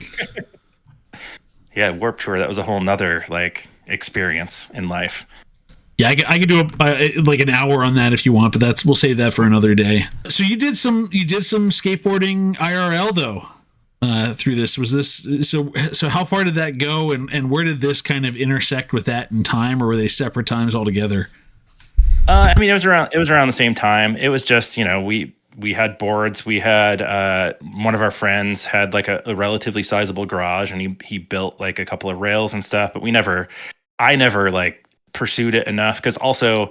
Yeah, Warped Tour. That was a whole nother like experience in life. Yeah, I could do like an hour on that if you want, but we'll save that for another day. So you did some skateboarding IRL though through this. Was this so? How far did that go, and where did this kind of intersect with that in time, or were they separate times altogether? I mean, it was around the same time. It was just we had boards. We had one of our friends had like a relatively sizable garage, and he built like a couple of rails and stuff. But I never like pursued it enough, because also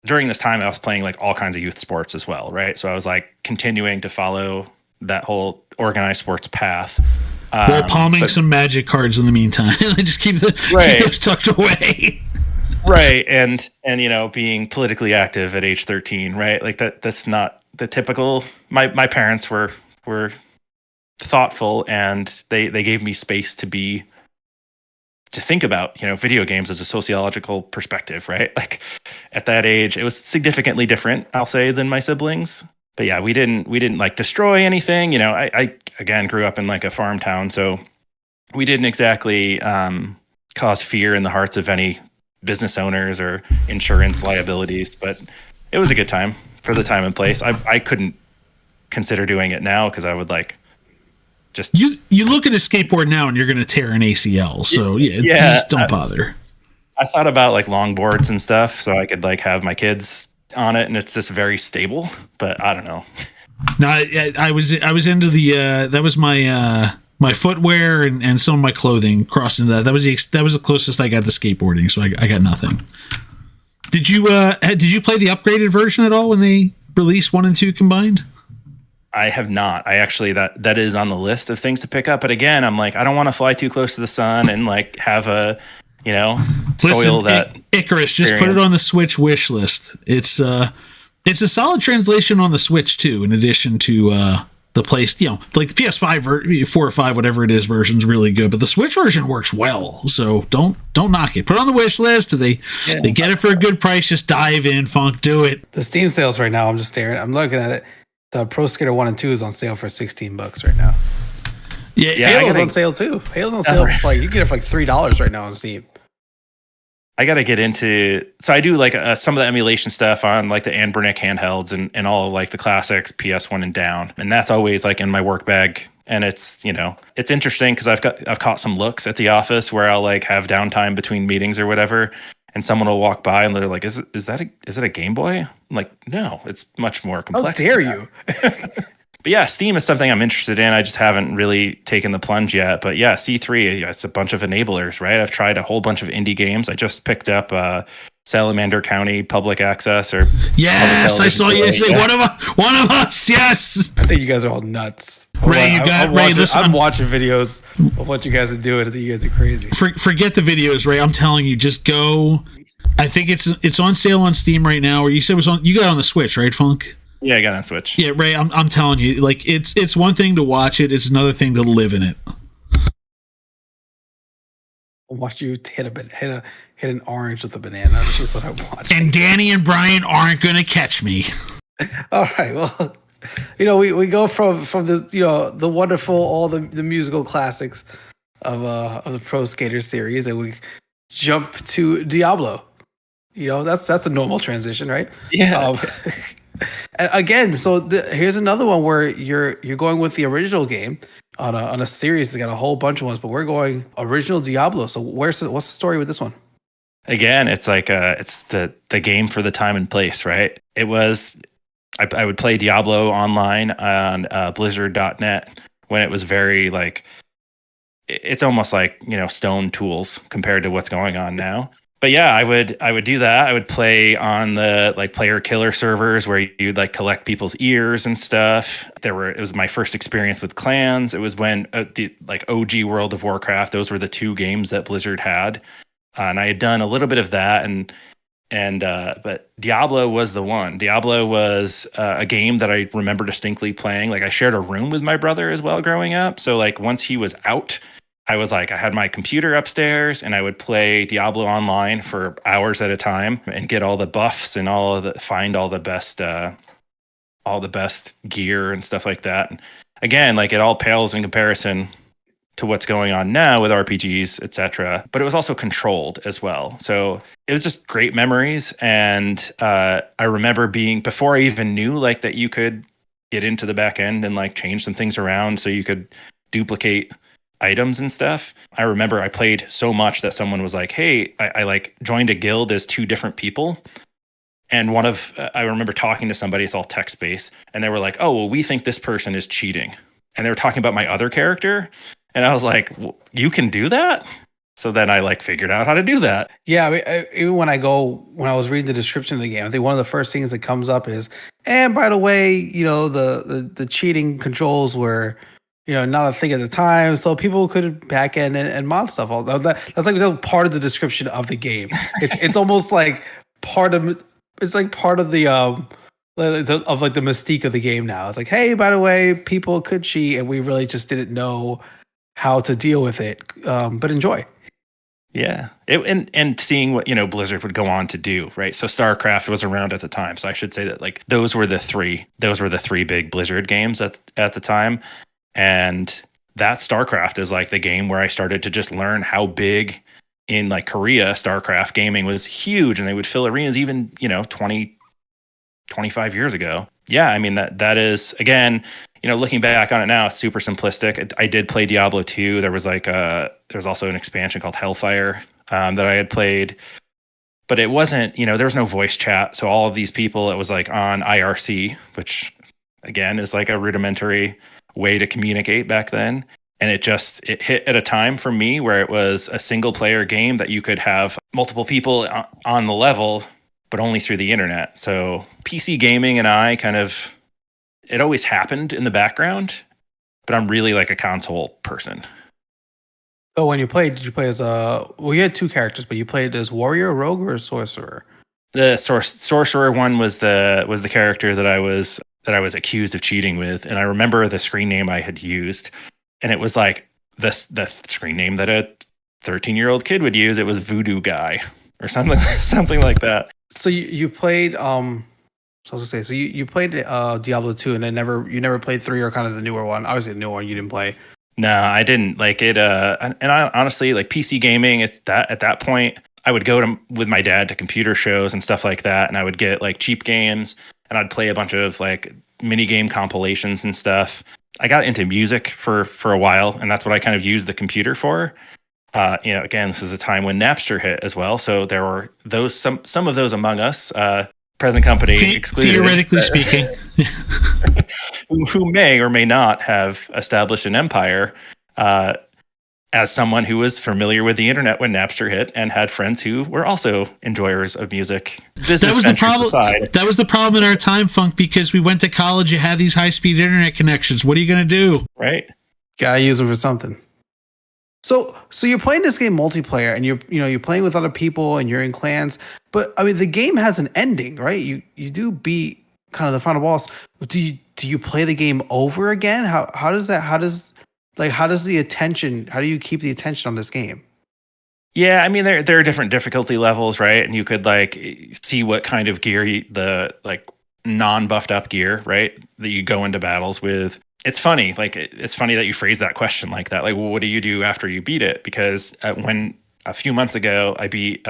during this time I was playing like all kinds of youth sports as well, right? So I was like continuing to follow that whole organized sports path. While palming some Magic cards in the meantime. Just keep those tucked away. Right, and being politically active at age 13, right? Like that's not the typical. My parents were thoughtful, and they gave me space to think about, video games as a sociological perspective, right? Like at that age, it was significantly different, I'll say, than my siblings. But yeah, we didn't like destroy anything. I again grew up in like a farm town, so we didn't exactly cause fear in the hearts of any business owners or insurance liabilities. But it was a good time for the time and place. I couldn't consider doing it now, because I would like just you look at a skateboard now and you're going to tear an ACL. So just don't bother. I thought about like longboards and stuff, so I could like have my kids on it, and it's just very stable. But I don't know. No, I was into the that was my my footwear and some of my clothing crossed into that. That was the closest I got to skateboarding. So I got nothing. Did you play the upgraded version at all when they released 1 and 2 combined? I have not. I actually that is on the list of things to pick up. But again, I'm like, I don't want to fly too close to the sun and like have a, soil that Icarus. Just put it on the Switch wish list. It's a solid translation on the Switch too. In addition to the place, like the PS5 4 or 5, whatever it is, version's really good. But the Switch version works well. So don't knock it. Put it on the wish list. If they get it for a good price, just dive in, Funk. Do it. The Steam sales right now, I'm just staring. I'm looking at it. The Pro Skater 1 and 2 is on sale for $16 right now. Yeah, Halo's on sale too. Halo's on sale for you can get it for like $3 right now on Steam. I got to get into, so I do like some of the emulation stuff on like the Anbernic handhelds and all of like the classics, PS1 and down, and that's always like in my work bag. And it's it's interesting because I've caught some looks at the office where I'll like have downtime between meetings or whatever, and someone will walk by and they're like, is it a Game Boy? I'm like, no, it's much more complex. How dare you? But yeah, Steam is something I'm interested in. I just haven't really taken the plunge yet. But yeah, C3, it's a bunch of enablers, right? I've tried a whole bunch of indie games. I just picked up Salamander County Public Access or yes, I saw you say one of us. Yes, I think you guys are all nuts. Ray, listen, I'm watching videos of what you guys are doing. I think you guys are crazy. Forget the videos, Ray. I'm telling you, just go. I think it's on sale on Steam right now. Or you said you got it on the Switch, right, Funk? Yeah, I got it on Switch. Yeah, Ray, I'm telling you, like it's one thing to watch it, it's another thing to live in it. I'll watch you hit an orange with a banana. This is what I watch. And Danny and Brian aren't gonna catch me. All right, well, we go from the the wonderful all the musical classics of the Pro Skater series, and we jump to Diablo. That's a normal transition, right? Yeah. Again, so here's another one where you're going with the original game on a series that's got a whole bunch of ones, but we're going original Diablo. So what's the story with this one? Again, it's like it's the game for the time and place, right? It was I would play Diablo online on Blizzard.net when it was very like it's almost like stone tools compared to what's going on now. but yeah, I would do that. I would play on the like player killer servers where you'd like collect people's ears and stuff. It was my first experience with clans. It was when the like OG World of Warcraft. Those were the two games that Blizzard had, and I had done a little bit of that. But Diablo was the one. Diablo was a game that I remember distinctly playing. Like I shared a room with my brother as well growing up. So like once he was out, I was like, I had my computer upstairs and I would play Diablo online for hours at a time and get all the buffs and find all the best gear and stuff like that. And again, like it all pales in comparison to what's going on now with RPGs, etc. But it was also controlled as well. So it was just great memories. And I remember before I even knew like that you could get into the back end and like change some things around so you could duplicate items and stuff. I remember I played so much that someone was like, hey, I like joined a guild as two different people. And I remember talking to somebody, it's all text based, and they were like, oh, well, we think this person is cheating. And they were talking about my other character. And I was like, well, you can do that? So then I like figured out how to do that. Yeah, I mean, even when I was reading the description of the game, I think one of the first things that comes up is, and by the way, you know, the cheating controls were, you know, not a thing at the time, so people could back end and mod stuff. That's like part of the description of the game. It's almost like part of the the mystique of the game now. It's like, hey, by the way, people could cheat, and we really just didn't know how to deal with it. But enjoy. Yeah, and seeing what Blizzard would go on to do, right? So StarCraft was around at the time, so I should say that like those were the three big Blizzard games at the time, and that StarCraft is like the game where I started to just learn how big in like Korea StarCraft gaming was huge, and they would fill arenas even 20, 25 years ago. Yeah, I mean that is again. Looking back on it now, it's super simplistic. I did play Diablo 2. There was also an expansion called Hellfire that I had played, but it wasn't, there was no voice chat. So all of these people, it was like on IRC, which again is like a rudimentary way to communicate back then. And it hit at a time for me where it was a single player game that you could have multiple people on the level, but only through the internet. So PC gaming and I it always happened in the background, but I'm really like a console person. So when you played, did you play as you had two characters, but you played as warrior, rogue, or sorcerer? The sorcerer one was the character that I was accused of cheating with, and I remember the screen name I had used, and it was like the screen name that a 13-year-old kid would use. It was Voodoo Guy or something like that. So you played So I was gonna say, so you played Diablo 2 and then you never played 3 or kind of the newer one. Obviously the newer one you didn't play. No, I didn't like it. And I honestly like PC gaming. At that point, I would go with my dad to computer shows and stuff like that, and I would get like cheap games, and I'd play a bunch of like mini game compilations and stuff. I got into music for a while, and that's what I kind of used the computer for. Again, this is a time when Napster hit as well, so there were some of those among us. Present company excluded. Theoretically speaking. who may or may not have established an empire as someone who was familiar with the internet when Napster hit and had friends who were also enjoyers of music. That was the problem. That was the problem in our time, Funk, because we went to college, you had these high-speed internet connections. What are you going to do? Right. Gotta use them for something. So you're playing this game multiplayer, and you're playing with other people, and you're in clans. But I mean, the game has an ending, right? You do beat kind of the final boss. Do you play the game over again? How does the attention? How do you keep the attention on this game? Yeah, I mean there are different difficulty levels, right? And you could like see what kind of gear the like non-buffed up gear, right, that you go into battles with. It's funny that you phrase that question like that. Like, well, what do you do after you beat it? Because when a few months ago I beat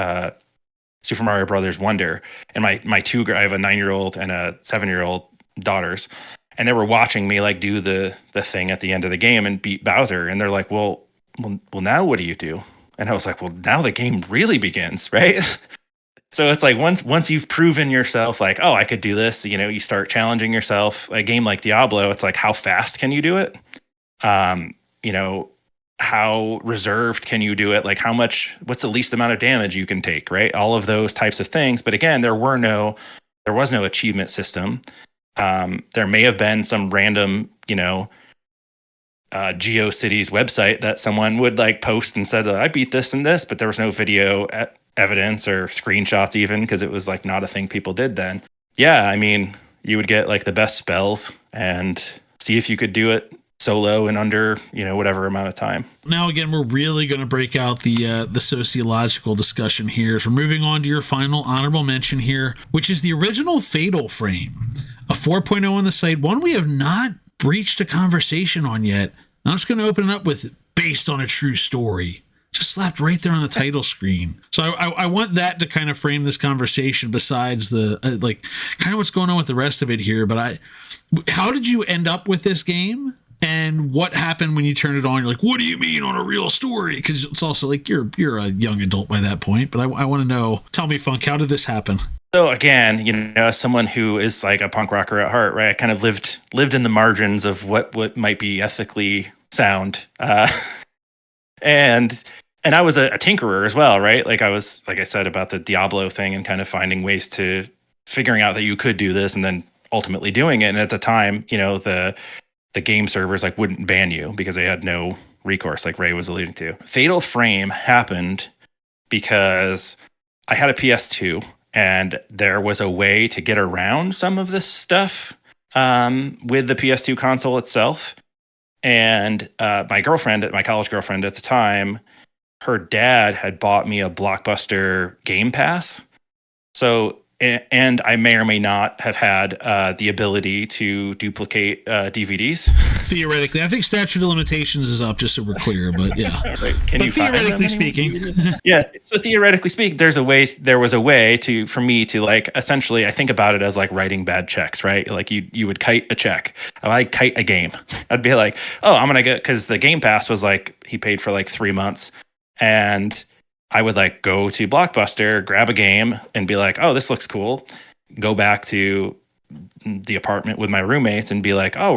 Super Mario Brothers Wonder, and I have a 9-year-old and a 7-year-old daughters, and they were watching me like do the thing at the end of the game and beat Bowser, and they're like, well, now what do you do? And I was like, well, now the game really begins, right? So it's like once you've proven yourself, like, oh, I could do this, you start challenging yourself. A game like Diablo, it's like, how fast can you do it? how reserved can you do it? Like what's the least amount of damage you can take, right? All of those types of things. But again, there was no achievement system. There may have been some random, GeoCities website that someone would like post and said, I beat this and this, but there was no video evidence or screenshots even, because it was like not a thing people did then. Yeah, I mean, you would get like the best spells and see if you could do it solo in under, whatever amount of time. Now, again, we're really going to break out the sociological discussion here. So we're moving on to your final honorable mention here, which is the original Fatal Frame, a 4.0 on the site, one we have not breached a conversation on yet. I'm just going to open it up with based on a true story. Just slapped right there on the title screen. So I want that to kind of frame this conversation besides the kind of what's going on with the rest of it here. But how did you end up with this game? And what happened when you turned it on? You're like, what do you mean on a real story? Because it's also like you're a young adult by that point. But I want to know, tell me, Funk, how did this happen? So again, as someone who is like a punk rocker at heart, right? I kind of lived in the margins of what might be ethically sound. And I was a tinkerer as well, right? Like I was, like I said, about the Diablo thing and kind of finding ways to figuring out that you could do this and then ultimately doing it. And at the time, the game servers like wouldn't ban you because they had no recourse, like Ray was alluding to. Fatal Frame happened because I had a PS2 and there was a way to get around some of this stuff with the PS2 console itself. And my college girlfriend at the time, her dad had bought me a Blockbuster Game Pass. So, and I may or may not have had the ability to duplicate DVDs. Theoretically, I think statute of limitations is up, just so we're clear. But yeah, right. But theoretically speaking, yeah. So theoretically speaking, there was a way for me to like essentially, I think about it as like writing bad checks, right? Like you would kite a check. I'd kite a game. I'd be like, oh, I'm gonna get, because the Game Pass was like he paid for like 3 months, and I would like go to Blockbuster, grab a game and be like, oh, this looks cool. Go back to the apartment with my roommates and be like, oh,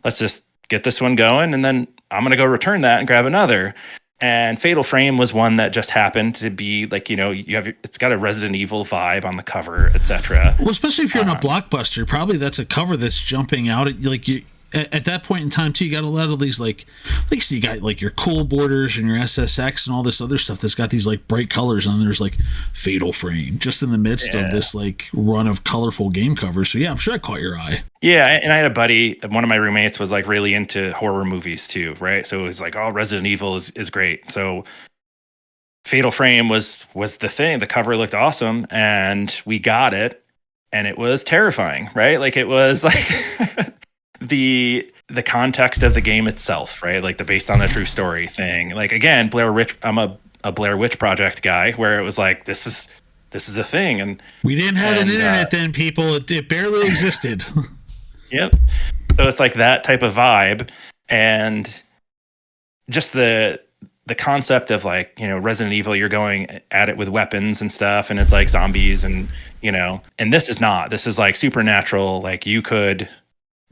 let's just get this one going. And then I'm going to go return that and grab another. And Fatal Frame was one that just happened to be like, it's got a Resident Evil vibe on the cover, etc. Well, especially if you're in a Blockbuster, probably that's a cover that's jumping out at like you. At that point in time, too, you got a lot of these, like you got like your cool borders and your SSX and all this other stuff that's got these like bright colors, and there's like Fatal Frame just in the midst of this like run of colorful game covers. So yeah, I'm sure that caught your eye. Yeah, and I had a buddy, one of my roommates was like really into horror movies too, right? So it was like, oh, Resident Evil is great. So Fatal Frame was the thing. The cover looked awesome, and we got it, and it was terrifying, right? Like it was like. The context of the game itself, right? Like the based on the true story thing. Like again, Blair Witch. I'm a Blair Witch Project guy, where it was like this is a thing, and we didn't have an internet then, people. It barely existed. Yep. So it's like that type of vibe, and just the concept of like Resident Evil. You're going at it with weapons and stuff, and it's like zombies, and and this is not. This is like supernatural. Like you could.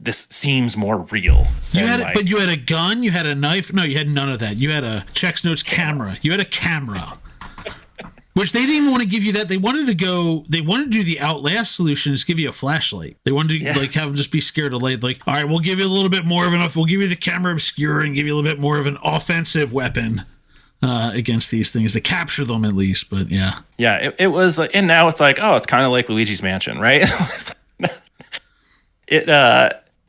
This seems more real. But you had a gun, you had a knife. No, you had none of that. You had a Chex Notes camera. You had a camera, which they didn't even want to give you that. They wanted to do the Outlast solution, just give you a flashlight. They wanted to like have them just be scared of light. Like, all right, we'll give you a little bit more of enough. We'll give you the camera obscure and give you a little bit more of an offensive weapon against these things to capture them at least. But yeah, it was like, and now it's like, oh, it's kind of like Luigi's Mansion, right?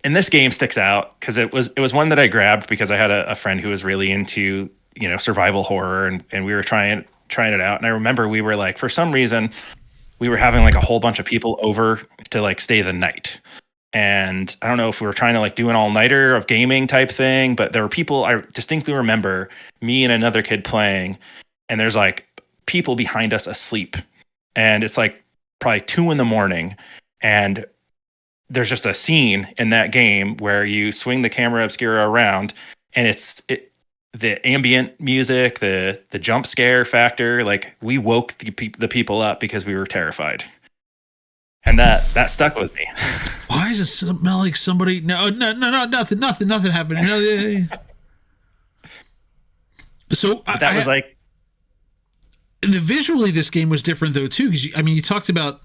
And this game sticks out because it was one that I grabbed because I had a friend who was really into survival horror, and we were trying it out. And I remember we were like, for some reason, we were having like a whole bunch of people over to like stay the night. And I don't know if we were trying to like do an all-nighter of gaming type thing, but there were people, I distinctly remember me and another kid playing, and there's like people behind us asleep, and it's like probably 2 a.m, and there's just a scene in that game where you swing the camera obscura around, and the ambient music, the jump scare factor, like we woke the people up because we were terrified, and that stuck with me. Why does it smell like somebody? No, nothing happened. So That was like, visually, this game was different though too. Because you talked about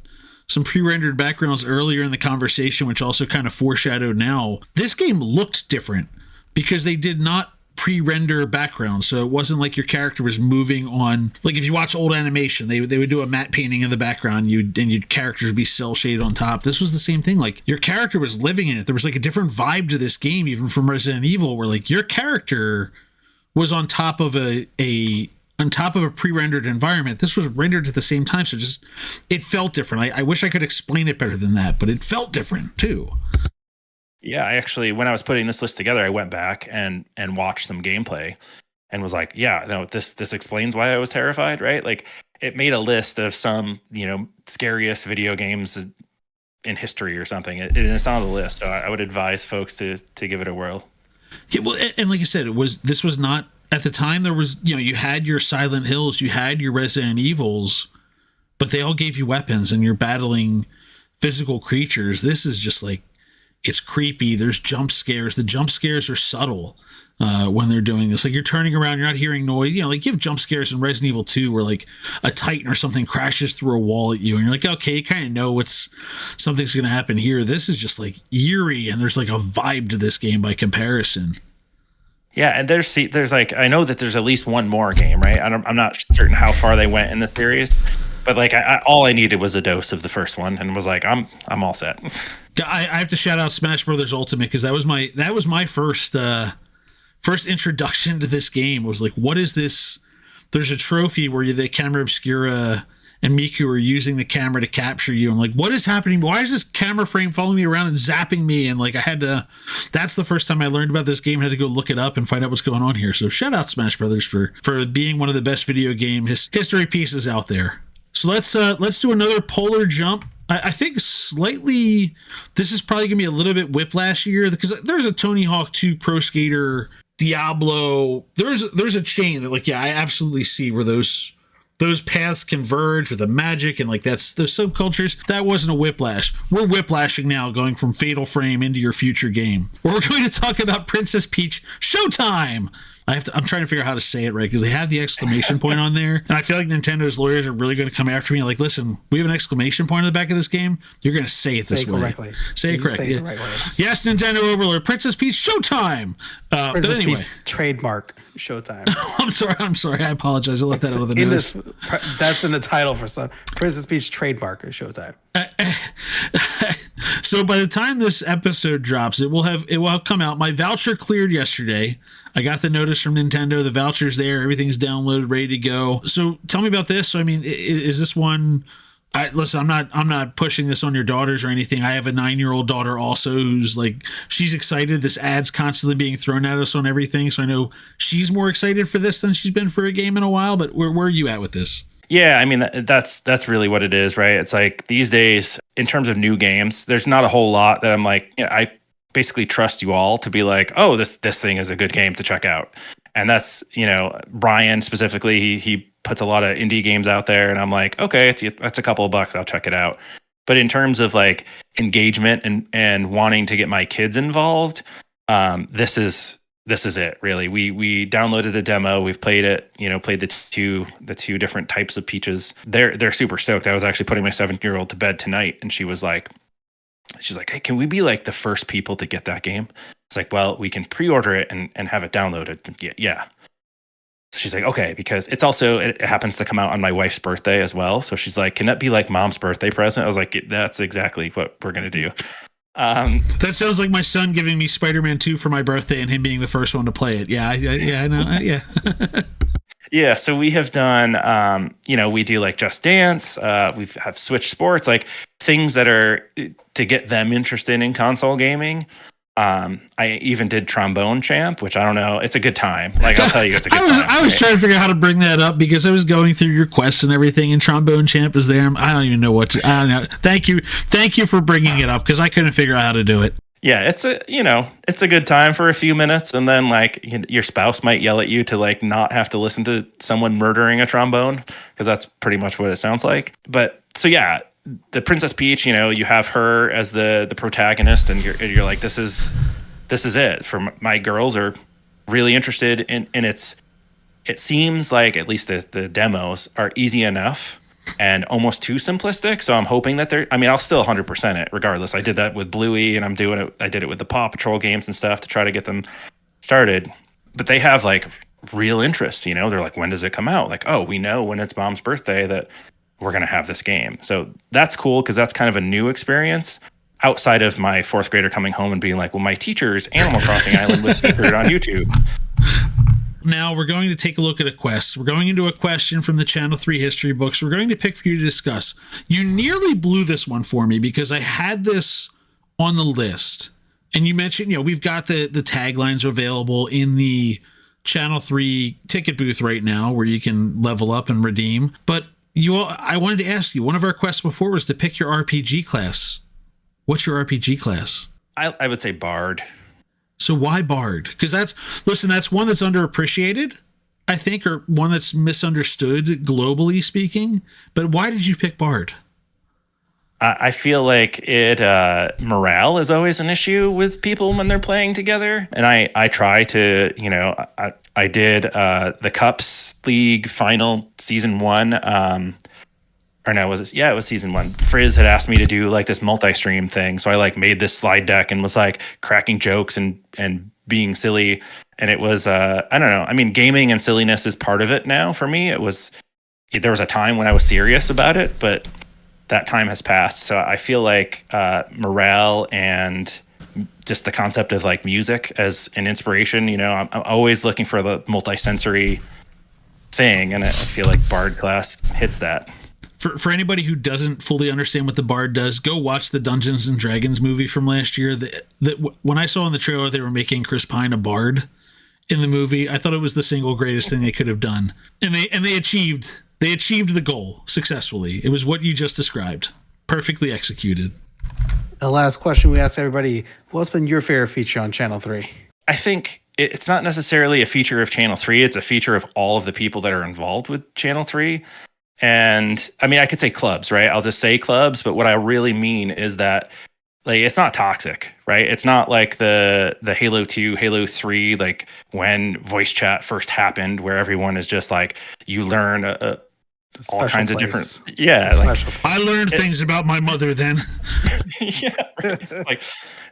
some pre-rendered backgrounds earlier in the conversation, which also kind of foreshadowed now. This game looked different because they did not pre-render backgrounds, so it wasn't like your character was moving on. Like if you watch old animation, they would do a matte painting in the background, your characters would be cell shaded on top. This was the same thing. Like your character was living in it. There was like a different vibe to this game, even from Resident Evil, where like your character was on top of a pre-rendered environment. This was rendered at the same time, so just it felt different. I wish I could explain it better than that, but it felt different too. yeah, I actually, when I was putting this list together, I went back and watched some gameplay and was like, yeah, no, this explains why I was terrified, right? Like it made a list of some, scariest video games in history or something. It's on the list. So I would advise folks to give it a whirl. Yeah, well, and like I said, this was not at the time. There was, you had your Silent Hills, you had your Resident Evils, but they all gave you weapons and you're battling physical creatures. This is just like, it's creepy. There's jump scares. The jump scares are subtle when they're doing this. Like you're turning around, you're not hearing noise. Like you have jump scares in Resident Evil 2 where like a Titan or something crashes through a wall at you and you're like, okay, you kind of know something's going to happen here. This is just like eerie, and there's like a vibe to this game by comparison. Yeah, and there's like, I know that there's at least one more game, right? I'm not certain how far they went in the series, but like all I needed was a dose of the first one and was like, I'm all set. I have to shout out Smash Brothers Ultimate because that was my first introduction to this game. Was like, what is this? There's a trophy where the camera obscura and Miku are using the camera to capture you. I'm like, what is happening? Why is this camera frame following me around and zapping me? And like that's the first time I learned about this game. I had to go look it up and find out what's going on here. So shout out Smash Brothers for being one of the best video game history pieces out there. So let's do another polar jump. I think slightly, this is probably gonna be a little bit whiplash here because there's a Tony Hawk 2 Pro Skater, Diablo. There's a chain that I absolutely see where those paths converge with the magic and that's those subcultures. That wasn't a whiplash. We're whiplashing now, going from Fatal Frame into your future game. We're going to talk about Princess Peach Showtime. I'm trying to figure out how to say it right because they have the exclamation point on there, and I feel like Nintendo's lawyers are really going to come after me. Like, listen, we have an exclamation point on the back of this game. You're going to say it this way. Correctly. Say it correctly. Say it the right way. Yes, Nintendo Overlord, Princess Peach Showtime. But anyway, Peach trademark Showtime. I'm sorry. I apologize. I left that out of the notes. That's in the title for some Princess Peach trademark Showtime. So by the time this episode drops, it will have come out. My voucher cleared yesterday. I got the notice from Nintendo. The voucher's there. Everything's downloaded, ready to go. So tell me about this. So I mean, is this one? Listen, I'm not pushing this on your daughters or anything. I have a 9-year-old daughter also who's she's excited. This ad's constantly being thrown at us on everything. So I know she's more excited for this than she's been for a game in a while. But where are you at with this? Yeah, I mean, that's really what it is, right? It's like these days, in terms of new games, there's not a whole lot that I'm like, I basically trust you all to be like, oh, this thing is a good game to check out. And that's, Brian specifically, he puts a lot of indie games out there, and I'm like, okay, that's a couple of bucks, I'll check it out. But in terms of engagement and wanting to get my kids involved, this is it, really. We downloaded the demo, we've played it, played the two different types of Peaches. They're super stoked. I was actually putting my 7-year-old to bed tonight, and she's like, hey, can we be the first people to get that game? It's like, well, we can pre-order it and have it downloaded. Yeah. So she's like, okay, because it happens to come out on my wife's birthday as well. So she's like, can that be mom's birthday present? I was like, that's exactly what we're going to do. That sounds like my son giving me Spider-Man 2 for my birthday and him being the first one to play it. Yeah, I know. Yeah. Yeah, so we have done, we do Just Dance. We have Switch Sports, things that are to get them interested in console gaming. I even did Trombone Champ, which I don't know. It's a good time. I'll tell you, it's a good time. I was trying to figure out how to bring that up because I was going through your quests and everything, and Trombone Champ is there. I don't even know I don't know. Thank you for bringing it up because I couldn't figure out how to do it. Yeah, it's a good time for a few minutes, and then your spouse might yell at you to not have to listen to someone murdering a trombone, because that's pretty much what it sounds like. But so yeah, the Princess Peach, you have her as the protagonist, and you're like, this is it. For my girls are really interested in it's it seems like at least the demos are easy enough and almost too simplistic. So I'm hoping that I'll still 100% it regardless. I did that with Bluey, and I did it with the Paw Patrol games and stuff to try to get them started. But they have like real interest, they're like, when does it come out? Like, oh, we know when it's Mom's birthday that we're going to have this game. So that's cool, because that's kind of a new experience outside of my fourth grader coming home and being like, well, my teacher's Animal Crossing Island was featured on YouTube. Now we're going to take a look at a quest. We're going into a question from the Channel 3 history books. We're going to pick for you to discuss. You nearly blew this one for me because I had this on the list. And you mentioned, we've got the taglines available in the Channel 3 ticket booth right now where you can level up and redeem. But I wanted to ask you, one of our quests before was to pick your RPG class. What's your RPG class? I would say Bard. So why Bard? Because that's one that's underappreciated, I think, or one that's misunderstood globally speaking. But why did you pick Bard? I feel like morale is always an issue with people when they're playing together. And I try to, I did the Cups League final season 1. It was season 1. Frizz had asked me to do like this multi-stream thing. So I like made this slide deck and was like cracking jokes and being silly. And it was, I don't know. I mean, gaming and silliness is part of it now for me. There was a time when I was serious about it, but that time has passed. So I feel like morale and just the concept of like music as an inspiration, I'm always looking for the multi-sensory thing. And I feel like Bard class hits that. For anybody who doesn't fully understand what the Bard does, go watch the Dungeons and Dragons movie from last year. When I saw in the trailer they were making Chris Pine a bard in the movie, I thought it was the single greatest thing they could have done, and they achieved the goal successfully. It was what you just described, perfectly executed. The last question we asked everybody: what's been your favorite feature on Channel 3? I think it's not necessarily a feature of Channel 3. It's a feature of all of the people that are involved with Channel 3. And I mean, I could say clubs, right? I'll just say clubs, but what I really mean is that like it's not toxic, right? It's not like the Halo 2, Halo 3, like when voice chat first happened, where everyone is just like you learn all kinds of different. Yeah, like, I learned things about my mother then. Yeah, right? Like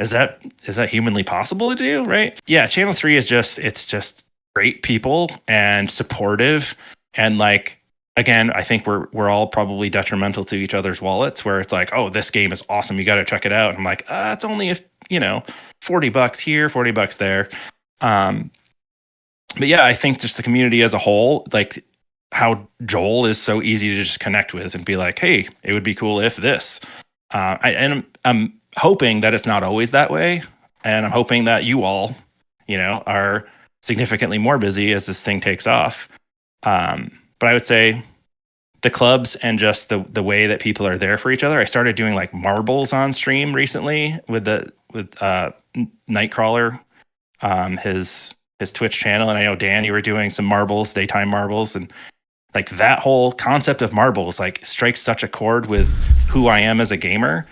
is that humanly possible to do, right? Yeah, Channel 3 is just great people and supportive, and like. Again, I think we're all probably detrimental to each other's wallets, where it's like, oh, this game is awesome, you got to check it out. And I'm like, it's only $40 here, $40 there. But yeah, I think just the community as a whole, like how Joel is so easy to just connect with and be like, hey, it would be cool if this. I'm hoping that it's not always that way, and I'm hoping that you all, are significantly more busy as this thing takes off. But I would say the clubs and just the way that people are there for each other. I started doing like marbles on stream recently with Nightcrawler, his Twitch channel. And I know, Dan, you were doing some marbles, daytime marbles. And like that whole concept of marbles like strikes such a chord with who I am as a gamer,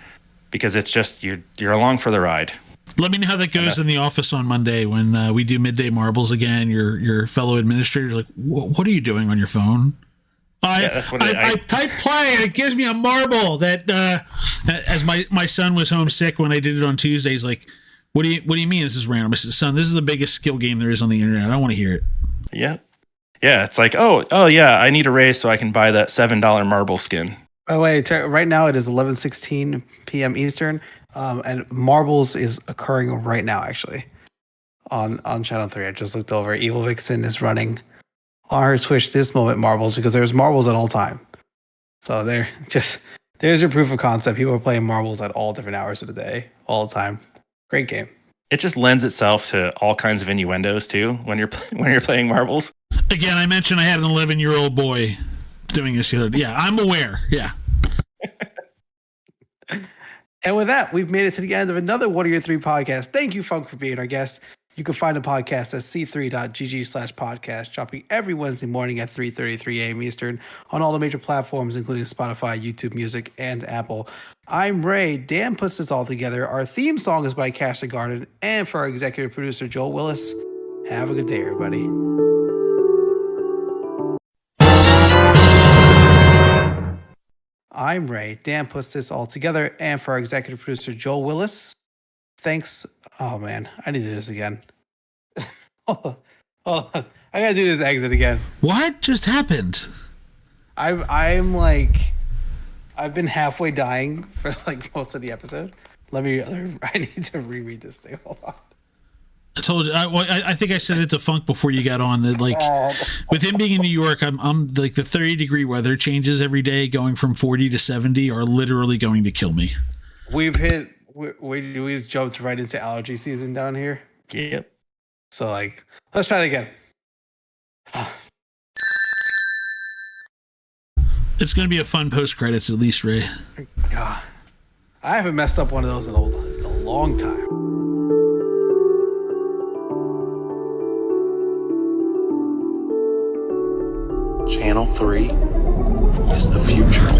because it's just you're along for the ride. Let me know how that goes in the office on Monday when we do midday marbles again. Your fellow administrator's like, what are you doing on your phone? I type play and it gives me a marble that as my son was homesick when I did it on Tuesday. He's like, what do you mean this is random? I said, son, this is the biggest skill game there is on the internet. I don't want to hear it. Yeah. Yeah. It's like, oh yeah, I need a raise so I can buy that $7 marble skin. By the way, right now it is 11:16 p.m. Eastern. And Marbles is occurring right now, actually, on Channel 3. I just looked over. Evil Vixen is running on her Twitch this moment Marbles, because there's Marbles at all time. So there's your proof of concept. People are playing Marbles at all different hours of the day, all the time. Great game. It just lends itself to all kinds of innuendos too when you're playing Marbles. Again, I mentioned I had an 11-year-old boy doing this. Yeah, I'm aware. Yeah. And with that, we've made it to the end of another What Are Your Three podcast. Thank you, Funk, for being our guest. You can find the podcast at c3.gg/podcast, dropping every Wednesday morning at 3:33 a.m. Eastern on all the major platforms, including Spotify, YouTube Music, and Apple. I'm Ray. Dan puts this all together. Our theme song is by Cash the Garden. And for our executive producer, Joel Willis, have a good day, everybody. I'm Ray. Dan puts this all together. And for our executive producer, Joel Willis, thanks. Oh, man. I need to do this again. Hold on. I got to do this exit again. What just happened? I'm like, I've been halfway dying for like most of the episode. I need to reread this thing. Hold on. I told you. I think I said it to Funk before you got on that like with him being in New York, I'm like the 30-degree weather changes every day, going from 40 to 70, are literally going to kill me. We've jumped right into allergy season down here. Yep. So like, let's try it again. It's going to be a fun post credits, at least, Ray. God, I haven't messed up one of those in a long time. Channel 3 is the future.